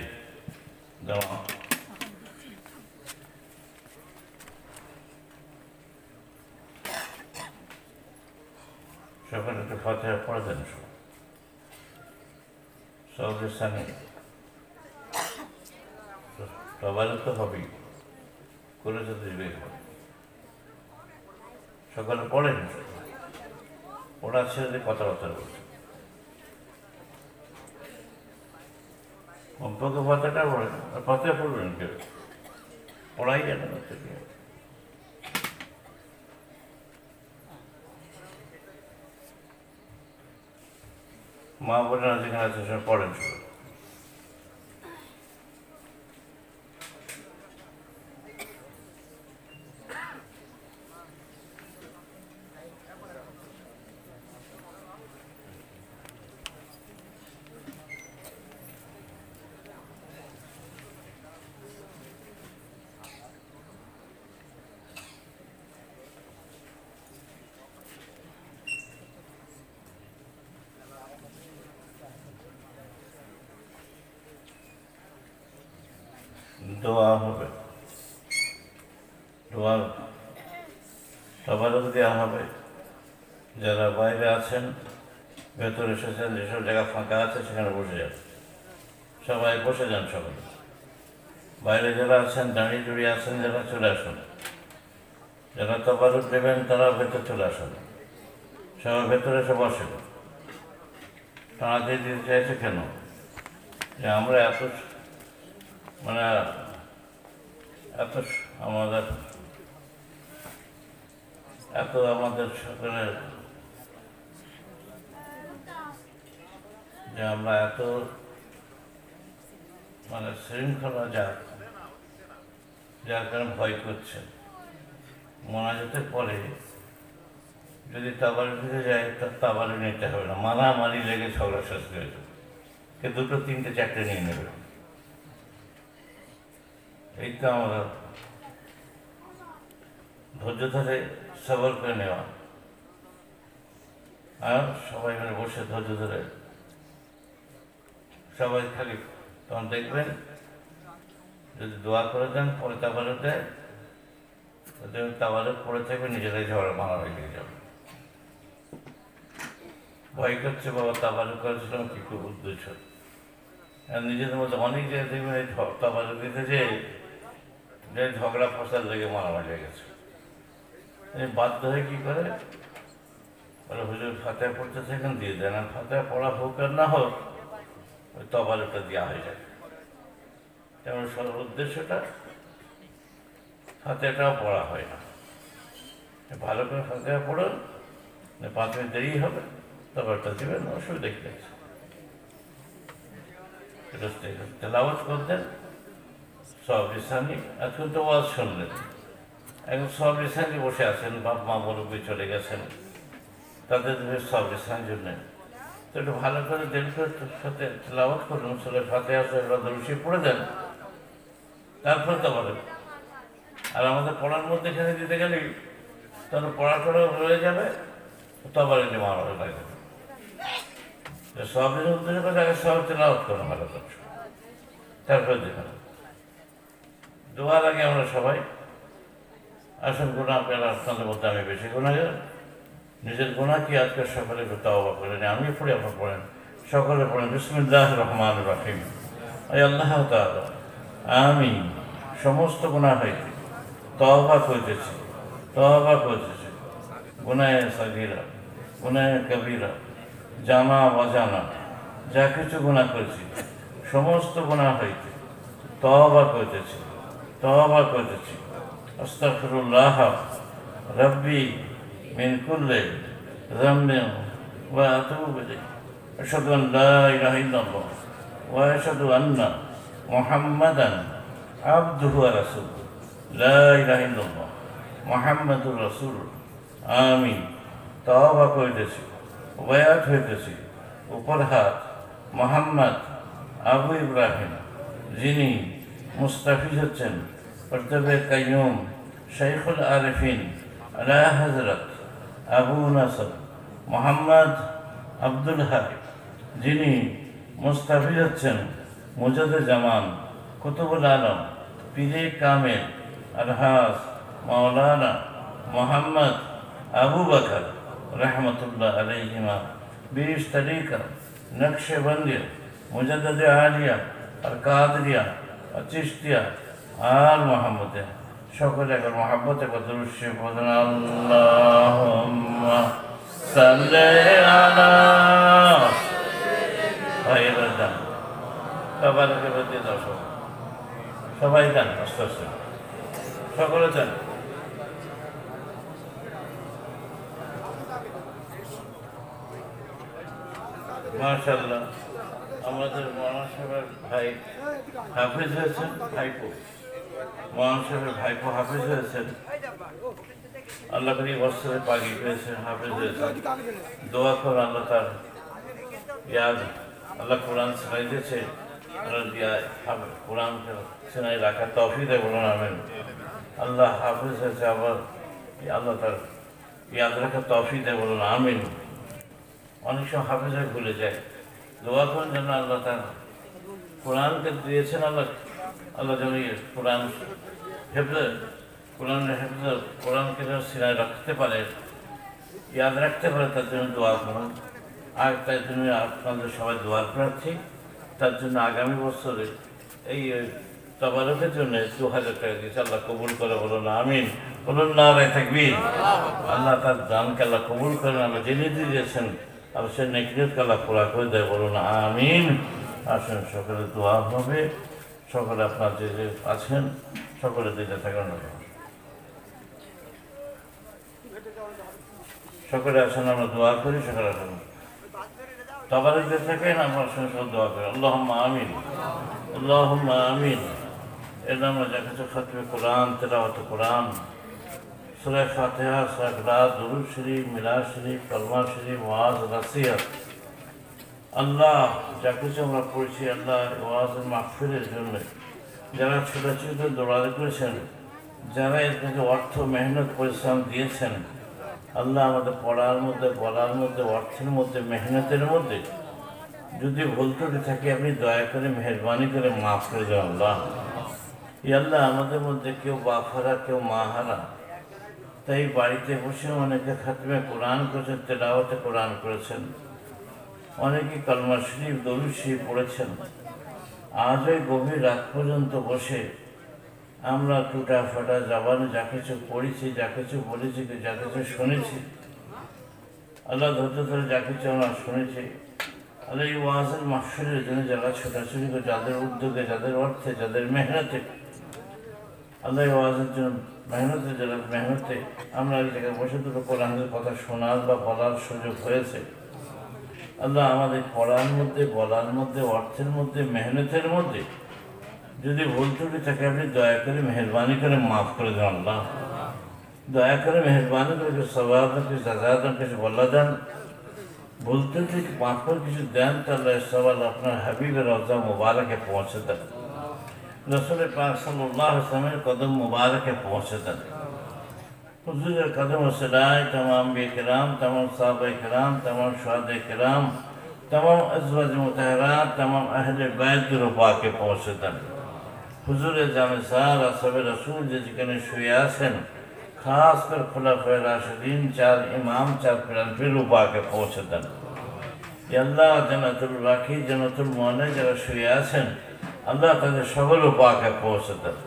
দাঁড়াও, সকলে একটু ফাতিহা পড়ে দেন। সবাই সামনে সবারই তো হবেই, করে যদি বের হয়। সকালে পড়েন, পড়ার ছেড়ে কথাবার্তা বলছে, কমপক্ষে পাতাটা পড়েন, আর পাতায় পড়বেন কেউ, পড়াই জানে না থেকে। মা বোনেরা যেখানে আছে সেখানে পড়েন সবাই। দোয়া হবে, দোয়া সবারও দেওয়া হবে। যারা বাইরে আছেন, ভেতরে এসেছেন, যেসব জায়গা ফাঁকা আছে সেখানে বসে যান, সবাই বসে যান। সবাই বাইরে যারা আছেন, দাঁড়িয়ে জড়িয়ে আছেন, যারা চলে আসুন। যারা তবারুক দেবেন তারা ভেতর চলে আসুন, সবাই ভেতরে এসে বসে। তাড়াতাড়ি দিতে চাইছে কেন? যে আমরা এত মানে এত আমাদের সকলের যে আমরা এত শৃঙ্খলা যার কারণে ভয় করছে। মোনাজাতের পরে যদি তাবারে ঢুকে যায়, তার তাবারে নিতে হবে না, মারামারি লেগে ঝগড়া শেষ হয়ে যাবে, কে দুটো তিনটে চারটে নিয়ে নেবে। এই তো আমরা ধৈর্য ধরে সবর করে নেওয়া, আর সবাই মিলে বসে ধৈর্য ধরে সবাই খালি তখন দেখবেন যদি দোয়া করে দেন, পরে তাবারে দেয়, তাবারে পড়ে থাকবে, নিজেরাই ঝগড়া মারামারি লেগে যাবে। ভয় করছে বাবা, তাবারে করেছিলাম কি খুব উদ্দেশ্য, নিজেদের মধ্যে অনেক জায়গায় দেখবেন এই তাবারে দিতে যে ঝগড়া ফসাদ লেগে মারামারি লেগে গেছে। বাধ্য হয়ে কি করে, বলে হুজুর ফাতেহা পড়তে থাকেন, দিয়ে দেন, আর ফাতেহা পড়া হোক আর না হোক ওই তবারটা দেওয়া হয়ে যায়। তেমন সব উদ্দেশ্যটা ফাতেহাটাও পড়া হয় না। ভালো করে ফাতেহা পড়ুন, 5 মিনিট দেরি হবে, তবারটা দেবেন, অসুবিধা কি আছে। তেলাওয়াত করতেন সব রিসানি, এখন তো ওয়াজ শুনলেন, এখন সব রিসানি বসে আছেন, বাপ মা মুরব্বী চলে গেছেন, তাদের সব রিসানির জন্য তো একটু ভালো করে দেরি করে সাথে তেলাওয়াত করুন, সূরা ফাতিহা দরুদ পড়ে দেন, তারপর তো বলেন। আর আমাদের পড়ার মধ্যে এখানে দিতে গেলেই তখন পড়াশোনা রয়ে যাবে, তবারে যে মারা হয়ে লাগে। সব উদ্দেশ্য করে আগে সব তেলাওয়াত করুন ভালো করে, তারপরে দেবেন। দোয়ার আগে আমরা সবাই আসল গুণা আপনারা, আপনাদের মধ্যে আমি বেশি গুণাগার, নিজের গুণা কি আজকে সকালে একটু তাওবা করেন, আমি পড়ি, আপনার পড়েন, সকলে পড়েন। বিসমিল্লাহির রহমানির রহিম। আল্লাহ তাআলা আমি সমস্ত গুনাহ হইতে তওবা করিতেছি, গুনাহে সাগীরা, গুনাহে কবীরা, জানা অজানা যা কিছু গুনাহ করেছি, সমস্ত গুনাহ হইতে তওবা করিতেছি, আস্তাগফিরুল্লাহ রব্বি মিন কুল্লি যামবিন ওয়া আতুবু ইলাইহি, আশহাদু আন লা ইলাহা ইল্লাল্লাহ ওয়া আশহাদু আন্না মুহাম্মাদান আবদুহু ওয়া রাসূলুহু, লা ইলাহা ইল্লাল্লাহ মুহাম্মাদুর রাসূলুল্লাহ। আমি তওবা করিতেছি, বায়াত হইতেছি, উপর হাত মোহাম্মদ আবু ইব্রাহিম, যিনি মুস্তাফিজ হচ্ছেন কর্তব্যে কাইয়ুম শাইখুল আরিফিন আলা হযরত আবু নাসর মোহাম্মদ আব্দুল হাই, যিনি মুস্তাফিজ হচ্ছেন মুজাদ্দিদ জামান কুতুবুল আলম পীরে কামেল আলহাজ মাওলানা মোহাম্মদ আবু বকর রহমতুল্লাহ আলাইহিমা, 20 তরিকা নকশবন্দিয়া, মুজাদ্দিদ আলিয়া আর কাদরিয়া আর চিশতিয়া আর মোহাম্মদিয়া, সকলে এখন মহাব্বতে কত রুশি বলেন আল্লাহুম্মা সাল্লি আলা ভাইয়েরা যান সবাইকে বেঁধে দাও সবাই যান আস্তে আস্তে সকলে যান মাশাআল্লাহ আমাদের মৌলানা সাহেবের ভাই হাফিজ হয়েছেন ভাইপো মৌলানা সাহেবের ভাইপো হাফিজ হয়েছেন আল্লাহ করি বছরে পাগি পেয়েছেন হাফিজ হয়েছেন দোয়া করে আল্লাহ তার ইয়াদ আল্লাহ কোরআন শোনাই দিয়েছে কোরআন শোনাই রাখার তৌফিক দেয় বলুন আমিন আল্লাহ হাফিজ হয়েছে আবার আল্লাহ তার ইয়াদ রাখার তৌফিক দেয় বলুন আমিন অনেক সময় হাফিজ হয়ে ভুলে যায় দোয়া করেন যেন আল্লাহ তার কোরআনকে দিয়েছেন আল্লাহ আল্লাহ যেন কোরআন হেফজে কোরআনকে যেন সিনায় রাখতে পারে ইয়াদ রাখতে পারে তার জন্য দোয়া করুন আর তার জন্য আপনাদের সবাই দোয়ার প্রার্থী তার জন্য আগামী বছরে এই তবারকের জন্য 2000 টাকা দিয়েছে আল্লাহ কবুল করে বলুন আমিন বলুন না রে তাকবীর আল্লাহ তার দানকে আল্লাহ কবুল করেন আল্লাহ জেনে দিয়েছেন আর সে নেকিয়তকে আল্লাহ পুরা করে দেয় বলুন আমিন আসেন সকলে দোয়া হবে সকলে আপনার যে যে আছেন সকলে দিতে থাকেন সকলে আসেন আমরা দোয়া করি সকলে আসেন তবারক দিয়ে থাকেন আমরা সঙ্গে দোয়া করি আল্লাহুম্মা আমিন আল্লাহুম্মা আমিন এর নাম যা কিছু খাতমে কোরআন তেলাওয়াত কোরআন সূরা ফাতিহা সূরা ইখলাস দুরূদ শরীফ মিলাদ শরীফ কালমা শরীফ ওয়াজ নাসিহত আল্লাহ যা কিছু আমরা পড়ছি আল্লাহ ওয়াজের মাহফিলের জন্য যারা ছোটাছুটি দৌড়াদৌড়ি করেছেন যারা এর থেকে অর্থ মেহনত পরিশ্রম দিয়েছেন আল্লাহ আমাদের পড়ার মধ্যে বলার মধ্যে অর্থের মধ্যে মেহনতের মধ্যে যদি ভুল ত্রুটি থাকে আপনি দয়া করে মেহরবানি করে মাফ করে দেন আল্লাহ আল্লাহ আমাদের মধ্যে কেউ বাপহারা কেউ মাহারা তাই বাড়িতে বসে অনেকে খাতমে কোরআন করেছেন তেলাওয়াতে কোরআন করেছেন অনেকে কালমা শরীফ দরুদ শরীফ পড়েছেন আজ ওই গভীর রাত পর্যন্ত বসে আমরা টুটা ফাটা জাবানে যা কিছু পড়েছি যা কিছু বলেছি যা কিছু শুনেছি আল্লাহ ধৈর্য ধরে যা কিছু আমরা শুনেছি আল্লাহ এই ওয়াজের মাহফিলের জন্য যারা ছোটাছুটি করে যাদের উদ্যোগে যাদের অর্থে যাদের মেহনতে আল্লাহ এই ওয়াজের জন্য মেহনতে আমরা এই জায়গায় বসে দুটো কোরআনের কথা শোনার বা বলার সুযোগ হয়েছে আল্লাহ আমাদের পড়ার মধ্যে বলার মধ্যে অর্থের মধ্যে মেহনতের মধ্যে যদি ভুল ত্রুটি থাকে আপনি দয়া করে মেহরবানি করে মাফ করে দেন আল্লাহ দয়া করে মেহরবানি করে কিছু সবাব কিছু জাজাত কিছু বলা দেন ভুল ত্রুটি মাফ করে কিছু দেন তাহলে সবাল আপনার হাবিবের রওজা মুবারকে পৌঁছে দেন রসুল পাক সাল্লাল্লাহু আলাইহি ওয়াসাল্লামের কদম মুবারকে পৌঁছে দেন হুজুরের কদম সদায় तमाम बेकराम तमाम साहबे किराम तमाम शुहदाए किराम तमाम अज़वाज मुतहरात तमाम अहले बैत रुपा के पहुँचे दें হুজুরের জামেসার আসহাবে রাসূল যে যেখানে শুয়ে আছেন খাস করে খুলাফায়ে রাশিদিন 4 ইমাম 4 পিরানপীর রূপাকে পৌঁছে দেন আল্লাহ জান্নাতুল বাকি জান্নাতুল মুআন্না যারা শুয়ে আছেন আল্লাহ তাদের সকল রূপাকে পৌঁছে দেন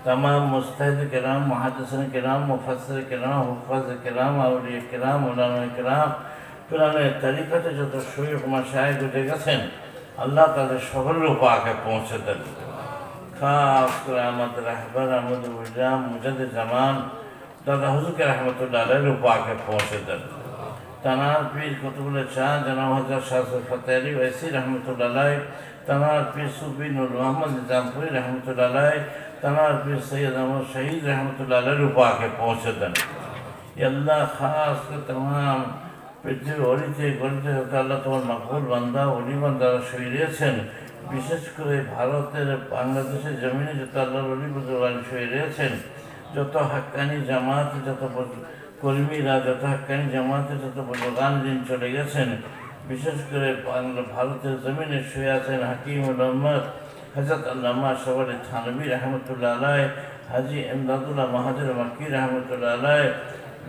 तमाम मुस्ताहिद किराम मुहद्दिसिन किराम मुफस्सिर किराम हुफ़ाज़ किराम औलिया किराम उलामा किराम पुराने तरीक़ते जो तो शुयूख़ मशाइख़ उठे गए अल्लाह ताला সকল রূপাকে পৌঁছে দেন खास করে আমাদের রাহবার আমাদের উলাম মুজাদ্দিদ জামান দাদা হুজুরকে রাহমাতুল্লাহ আলাইহি রূপাকে পৌঁছে দেন तनार पीर कुतुबुल शाह जनाब हज़रत शाह फतेह अली वैसी रहमतुल्लाह अलैह तनार पीर सूफी नूर मोहम्मद निजामपुरी रहमतुल्लाह अलैह तनार पीर सैयद अहमद शहीद रहमतुल्लाह अलैह रूपा के पहुँचे दें अल्लाह खास के तमाम पृथ्वी गलिते गलिते अल्लाह तुम्हार मकबूल बंदा वली बंदा শুয়ে বিশেষ করে ভারতের বাংলাদেশের জমিনে যত আল্লাহর ওলি বুজুর্গান শুয়ে রয়েছেন যত হাক্কানি জামাত যত কর্মীরা যত হাক্কানি জামাতে যত বুজুর্গান দিন চলে গেছেন বিশেষ করে ভারতের জমিনে শুয়ে আছেন হাকিমুল উম্মত হযরত আল্লামা শওকত থানভী রহমতুল্লাহ আলাইহি হাজী ইমদাদুল্লাহ মাহাজির মক্কি রহমতুল্লাহ আলাইহি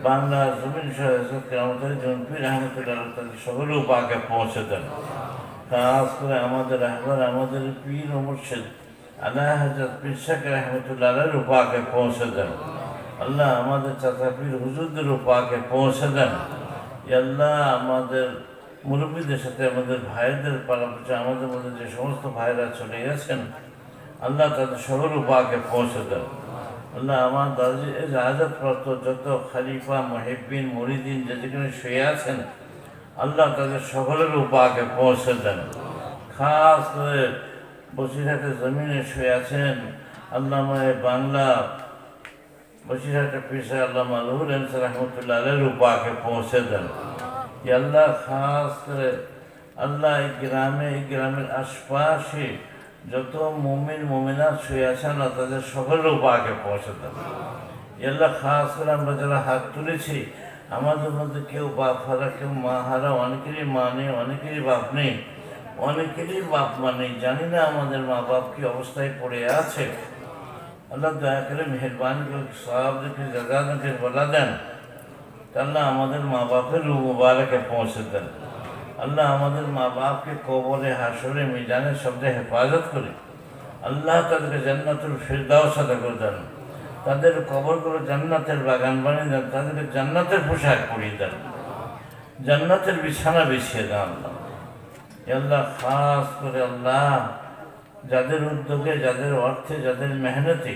বাংলা জমিন সহ হযরত কিয়ামতের জনপীর রহমতুল্লাহ আলাইহি সকল পাকে পৌঁছে দেন খাস করে আমাদের রাহবার আমাদের পীর ও মুর্শিদ আলা হযরত পীর সাহেব রহমতুল্লাহ আলাইহির রূপাকে পৌঁছে দেন। আল্লাহ আমাদের চাচা পীর হুজুরদের রূপাকে পৌঁছে দেন। আল্লাহ আমাদের মুরব্বীদের সাথে আমাদের ভাইদের পাশাপাশি আমাদের মধ্যে যে সমস্ত ভাইরা চলে গেছেন, আল্লাহ তাদের সকল রূপাকে পৌঁছে দেন। আল্লাহ আমার দাদি জাহাজতপ্রাপ্ত যত খালিফা মুহিব্বিন মুরিদিন যে যেখানে শুয়ে আছেন, আল্লাহ তাদের সকলের উপাকে পৌঁছে দেন। খাস করে বসিরহাটের জমিনে শুয়ে আছেন আল্লামা বাংলা বসিরহাটের পিসা আল্লামা লুহুল আনসার রহমতুল্লাহ আলাইহির উপাকে পৌঁছে দেন। আল্লাহ খাস করে আল্লাহ এই গ্রামের আশপাশে যত মুমিন মুমিনাত শুয়ে আছেন আল্লাহ তাদের সকলের উপাকে পৌঁছে দেন। আল্লাহ খাস করে আমরা যারা হাত তুলেছি, আমাদের মধ্যে কেউ বাপ হারা, কেউ মা হারা, অনেকেরই মা নেই, অনেকেরই বাপ নেই, অনেকেরই বাপ মা নেই, জানি না আমাদের মা বাপ কি অবস্থায় পড়ে আছে। আল্লাহ দয়া করে মেহরবানি করে সাহাবদেরকে জাজাদেরকে বলা দেন, আল্লাহ আমাদের মা বাপের রূহ মুবারকে পৌঁছে দেন। আল্লাহ আমাদের মা বাপকে কবরে হাসরে মিজানের শব্দে হেফাজত করে আল্লাহ তাদেরকে জান্নাতুল ফিরদাউস আদা করে দেন। তাদের কবরগুলো জান্নাতের বাগান বানিয়ে দেন, তাদেরকে জান্নাতের পোশাক পরিয়ে দেন, জান্নাতের বিছানা বিছিয়ে দেন। আল্লাহ আল্লাহ খাস করে আল্লাহ যাদের উদ্যোগে, যাদের অর্থে, যাদের মেহনতে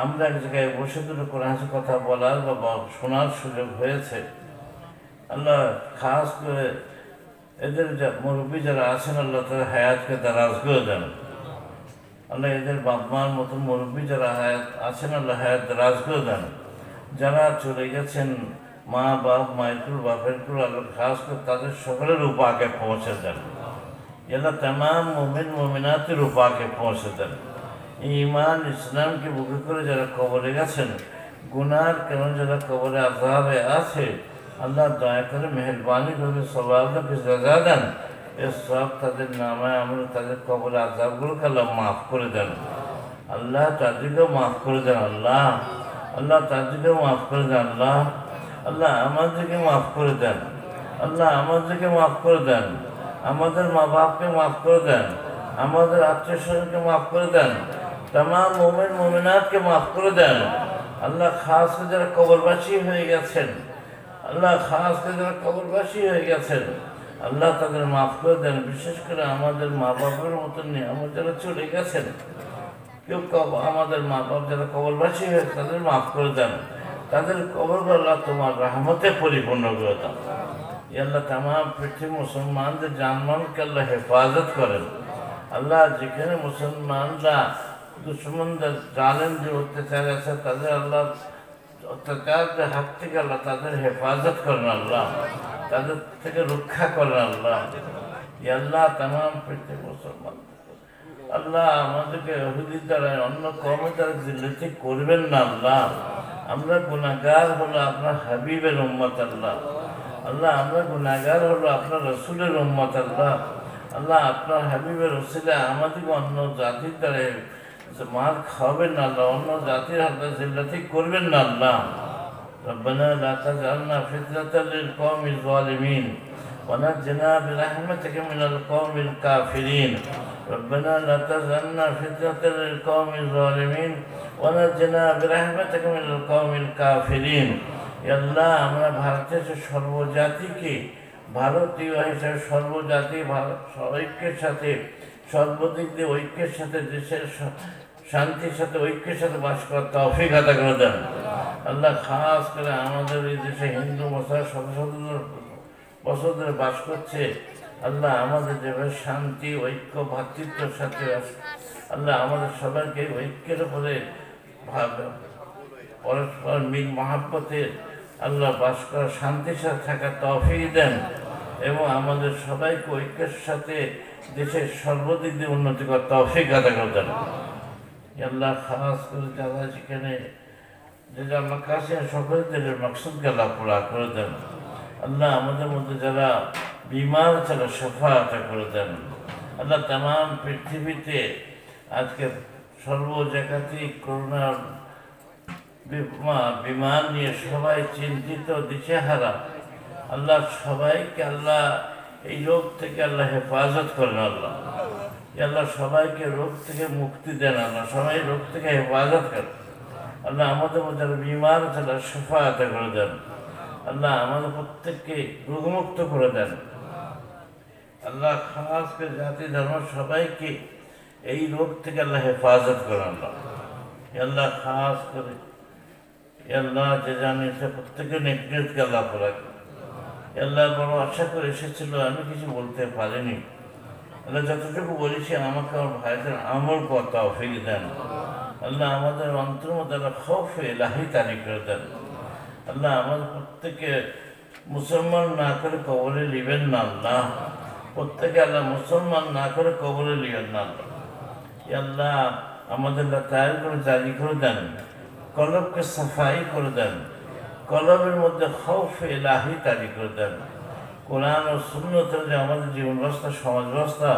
আমরা এক জায়গায় বসে দুটো কোরআনের কথা বলার বা শোনার সুযোগ হয়েছে, আল্লাহ খাস করে এদের মুরব্বী যারা আছেন আল্লাহ তাদের হায়াতকে দারাজ করে দেন। আল্লাহ এদের বাপ মার মতো মুরব্বী যারা হায়াত আছেন আল্লাহ হায়াত দারাজ করে দেন। যারা চলে গেছেন মা বাপ, মায়ের কুল, বাপের কুল, আল্লাহ খাস করে তাদের সকলের উপাকে পৌঁছে দেন। আল্লাহ তামাম মুমিন মুমিনাতের উপাকে পৌঁছে দেন। ঈমান ইসলামকে বুকে করে যারা কবরে গেছেন, গুনার কেন যারা কবরে আযাবে আছে, আল্লাহ দয়া করে মেহরবানি করে সওয়াবকে সাজা দেন। এর সব তাদের নামায় আমরা তাদের কবরে আযাবগুলোকে আল্লাহ মাফ করে দেন। আল্লাহ তাদেরকেও মাফ করে দেন। আল্লাহ আল্লাহ তাদেরকেও মাফ করে দেন। আল্লাহ আল্লাহ আমাদেরকে মাফ করে দেন। আল্লাহ আমাদেরকে মাফ করে দেন। আমাদের মা বাপকে মাফ করে দেন। আমাদের আত্মীয় স্বজনকে মাফ করে দেন। তামাম মুমিন মুমিনাতকে মাফ করে দেন। আল্লাহ খাস করে যারা কবরবাসী হয়ে গেছেন, আল্লাহ খাস করে যারা কবরবাসী হয়ে গেছেন, আল্লাহ তাদের মাফ করে দেন। বিশেষ করে আমাদের মা বাবার মতন নেই, আমার যারা চলে গেছেন, কেউ আমাদের মা বাপ যারা কবরবাসী হয়েছে তাদের মাফ করে দেন। তাদের কবরগুলো আল্লাহ তোমার রহমতে পরিপূর্ণ করে দেন। আল্লাহ তামাম পৃথিবী মুসলমানদের জানমানকে আল্লাহ হেফাজত করেন। আল্লাহ যেখানে মুসলমানরা দুশ্মনদের জালেম যে অত্যাচার আছে তাদের আল্লাহ অত্যাচারদের হাত থেকে আল্লাহ তাদের হেফাজত করেন। আল্লাহ তাদের থেকে রক্ষা করেন। আল্লাহ আল্লাহ তামাম পৃথিবী মুসলমান আল্লাহ আমাদেরকে ইহুদি দ্বারা, অন্য কওমের দ্বারা জিল্লতি করবেন না। আল্লাহ আমরা গুনাহগার হলো আপনার হাবিবের উম্মত। আল্লাহ আল্লাহ আমরা গুনাহগার হলো আপনার রসুলের উম্মত। আল্লাহ আল্লাহ আপনার হাবিবের ওসিলা আমাদেরকে অন্য জাতির দ্বারা মার খাওয়াবেন না। আল্লাহ অন্য জাতির হাতে জিল্লতি করবেন না। আল্লাহ ربنا لا تجعلنا فتنة للقوم الظالمين ونجنا برحمتك من القوم الكافرين ربنا لا تجعلنا فتنة للقوم الظالمين ونجنا برحمتك من القوم الكافرين। আল্লাহ আমরা ভারতের সর্বজাতিকে, ভারতীয় হিসেবে সর্বজাতি ঐক্যের সাথে, সর্বদিক দিয়ে ঐক্যের সাথে, দেশের শান্তির সাথে ঐক্যের সাথে বাস করার তৌফিক আদা করে দেন। আল্লাহ খাস করে আমাদের এই দেশে হিন্দু মুসলমান শত শত বছর ধরে বাস করছে, আল্লাহ আমাদের যেভাবে শান্তি, ঐক্য, ভ্রাতৃত্বের সাথে আল্লাহ আমাদের সবাইকে ঐক্যের উপরে পরস্পর মিল মহাব্বতে আল্লাহ বাস করা, শান্তির সাথে থাকার তৌফিক দেন এবং আমাদের সবাইকে ঐক্যের সাথে দেশের সর্বদিক দিয়ে উন্নতি করার তৌফিক আদা করে দেন। আল্লাহ খাস করে যারা যেখানে যে আমার কাছে সকলের মকসুদকে আল্লাহ পুরা করে দেন। আল্লাহ আমাদের মধ্যে যারা বিমার তারা শফা আতা করে দেন। আল্লাহ তামাম পৃথিবীতে আজকে সর্ব জায়গাতেই করোনার বিমান নিয়ে সবাই চিন্তিত, দিশেহারা। আল্লাহ সবাইকে আল্লাহ এই রোগ থেকে আল্লাহ হেফাজত করেন আল্লাহ। আল্লাহ সবাইকে রোগ থেকে মুক্তি দেন আল্লাহ, সবাই রোগ থেকে হেফাজত করেন আল্লাহ। আমাদের মধ্যে বিমার যারা শেফায়াত করে দেন আল্লাহ, আমাদের প্রত্যেককে রোগমুক্ত করে দেন আল্লাহ। খাস করে জাতি ধর্ম সবাইকে এই রোগ থেকে আল্লাহ হেফাজত করেন আল্লাহ। আল্লাহ খাস করে আল্লাহ যে জানিয়েছে প্রত্যেকে নেকনিয়তকে আল্লাহ করা। আল্লাহ বড় আশা করে এসেছিল, আমি কিছু বলতে পারিনি আল্লাহ, যতটুকু বলেছি আমাকে আমার ভাইদের আমল করা তৌফিক দেন আল্লাহ। আমাদের অন্তর মধ্যে আল্লাহ খৌফ ইলাহি তারি করে দেন আল্লাহ। আমাদের প্রত্যেকে মুসলমান না করে কবরে নিবেন না আল্লাহ, প্রত্যেকে আল্লাহ মুসলমান না করে কবরে নিবেন না আল্লাহ। আল্লাহ আমাদের তায়ার করে জারি করে দেন, কলবকে সাফাই করে দেন, কলবের মধ্যে খৌফ ইলাহি তারি করে দেন। কোরআন ও সুন্নতের যে আমাদের জীবন ব্যবস্থা, সমাজ ব্যবস্থা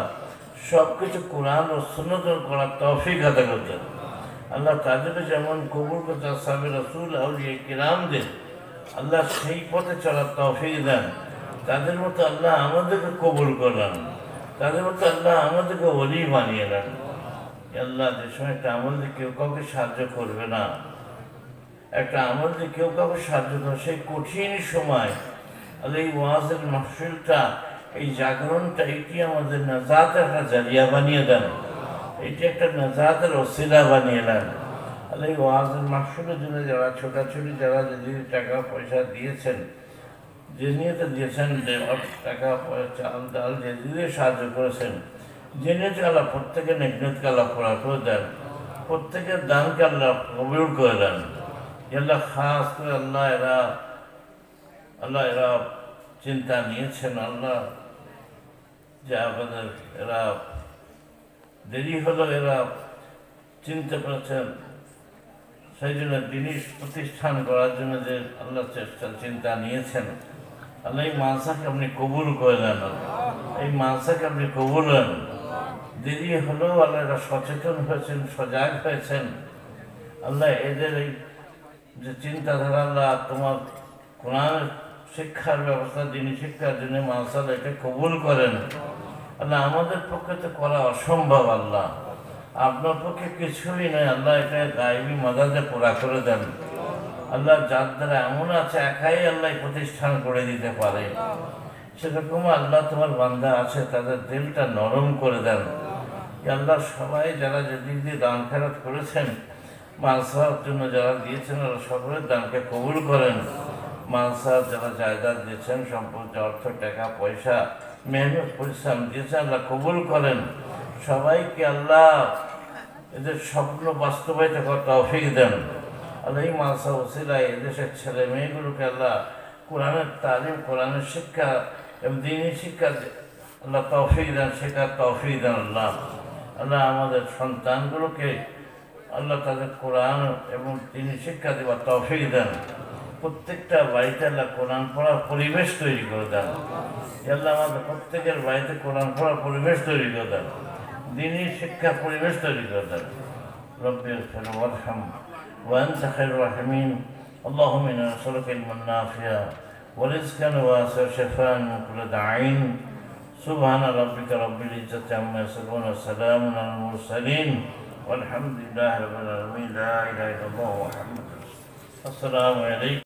সব কিছু কোরআন ও সুন্নতের করার তৌফিক আদা করতেন আল্লাহ। তাদেরকে যেমন কবুল করতে সাহাবে রাসূল আউলিয়া কিরামদের আল্লাহ সেই পথে চলার তৌফিক দেন। তাদের মতো আল্লাহ আমাদেরকে কবুল করলেন, তাদের মতো আল্লাহ আমাদেরকে ওলি বানিয়ে নেন আল্লাহ। যে সময় একটা আমল দিয়ে কেউ কাউকে সাহায্য করবে না, একটা আমল দিয়ে কেউ কাউকে সাহায্য করে, সেই কঠিন সময় আল্লাহ এই ওয়াজের মাহফিলটা, এই জাগরণটা, এটি আমাদের নাজাতের একটা জারিয়া বানিয়ে দেন, এটি একটা নাজাতের ওসিলা বানিয়ে নেন আল্লাহ। এই ওয়াজের মাহফিলের জন্য যারা ছোটাছুটি, যারা যেদিকে টাকা পয়সা দিয়েছেন, যে নিয়েতে দিয়েছেন, টাকা পয়সা চাল ডাল যেদিকে সাহায্য করেছেন, যে নিয়েতে আল্লাহ প্রত্যেকের নেকনিয়তকে আল্লাহ পুরা করে দেন, প্রত্যেকের দানকে আল্লাহ কবুল করে দেন আল্লাহ। খাস করে আল্লাহ এরা চিন্তা নিয়েছেন আল্লাহ, যে আমাদের এরা দেরি হলো, এরা চিনতে পারছেন, সেই জন্য জিনিস প্রতিষ্ঠান করার জন্য যে আল্লাহ চিন্তা নিয়েছেন আল্লাহ, এই মানসাকে আপনি কবুল করে দেন, এই মানসাকে আপনি কবুল দেন। দেরি হলেও আল্লাহ এরা সচেতন হয়েছেন, সজাগ হয়েছেন আল্লাহ। এদের এই যে চিন্তাধারা আল্লাহ, তোমার কোরআন শিক্ষার ব্যবস্থা, দিনী শিক্ষার জন্য মানসাল এটা কবুল করেন আল্লাহ। আমাদের পক্ষে তো করা অসম্ভব আল্লাহ, আপনার পক্ষে কিছুই নয় আল্লাহ। এটা গায়েবী মাদাতে পুরা করে দেন আল্লাহ। যার দ্বারা এমন আছে একাই আল্লাহ প্রতিষ্ঠান করে দিতে পারে, সেরকম আল্লাহ তোমার বান্দা আছে, তাদের দিলটা নরম করে দেন আল্লাহ। সবাই যারা যেদিক দিয়ে দান খেরাত করেছেন, মানসার জন্য যারা দিয়েছেন, ওরা সকলের দানকে কবুল করেন। মানসার যারা জায়দাদ দিয়েছেন, সম্পত্তি, অর্থ, টাকা পয়সা, মেহনত পরিশ্রম দিয়েছেন, আল্লাহ কবুল করেন। সবাইকে আল্লাহ এদের স্বপ্ন বাস্তবায়িত করার তৌফিক দেন আল্লাহ। এই মানসা ওসিলায় এদেশের ছেলে মেয়েগুলোকে আল্লাহ কোরআনের তালিম, কোরআনের শিক্ষা এবং দিনী শিক্ষা আল্লাহ তৌফিক দেন, শেখার তৌফিক দেন আল্লাহ। আল্লাহ আমাদের সন্তানগুলোকে আল্লাহ তাদের কোরআন এবং দিনী শিক্ষা দেওয়ার তৌফিক দেন। প্রত্যেকটা বাড়িতে আল্লাহ কোরআন পড়ার পরিবেশ তৈরি করে দেন আল্লাহ। আমাদের প্রত্যেকের বাড়িতে কোরআন পড়ার পরিবেশ তৈরি করে দেন, দিনী শিক্ষার পরিবেশ তৈরি করে দেন। রব্বি ইগফির ওয়ারহাম ওয়া আনতা খায়রুর রাহিমিন। اللهم إنا نسألك علما نافعا ورزقا واسعا وشفاء من كل داء. سبحان ربك رب العزة عما يصفون وسلام على المرسلين والحمد لله رب العالمين. لا إله إلا الله محمد رسول الله. السلام عليكم.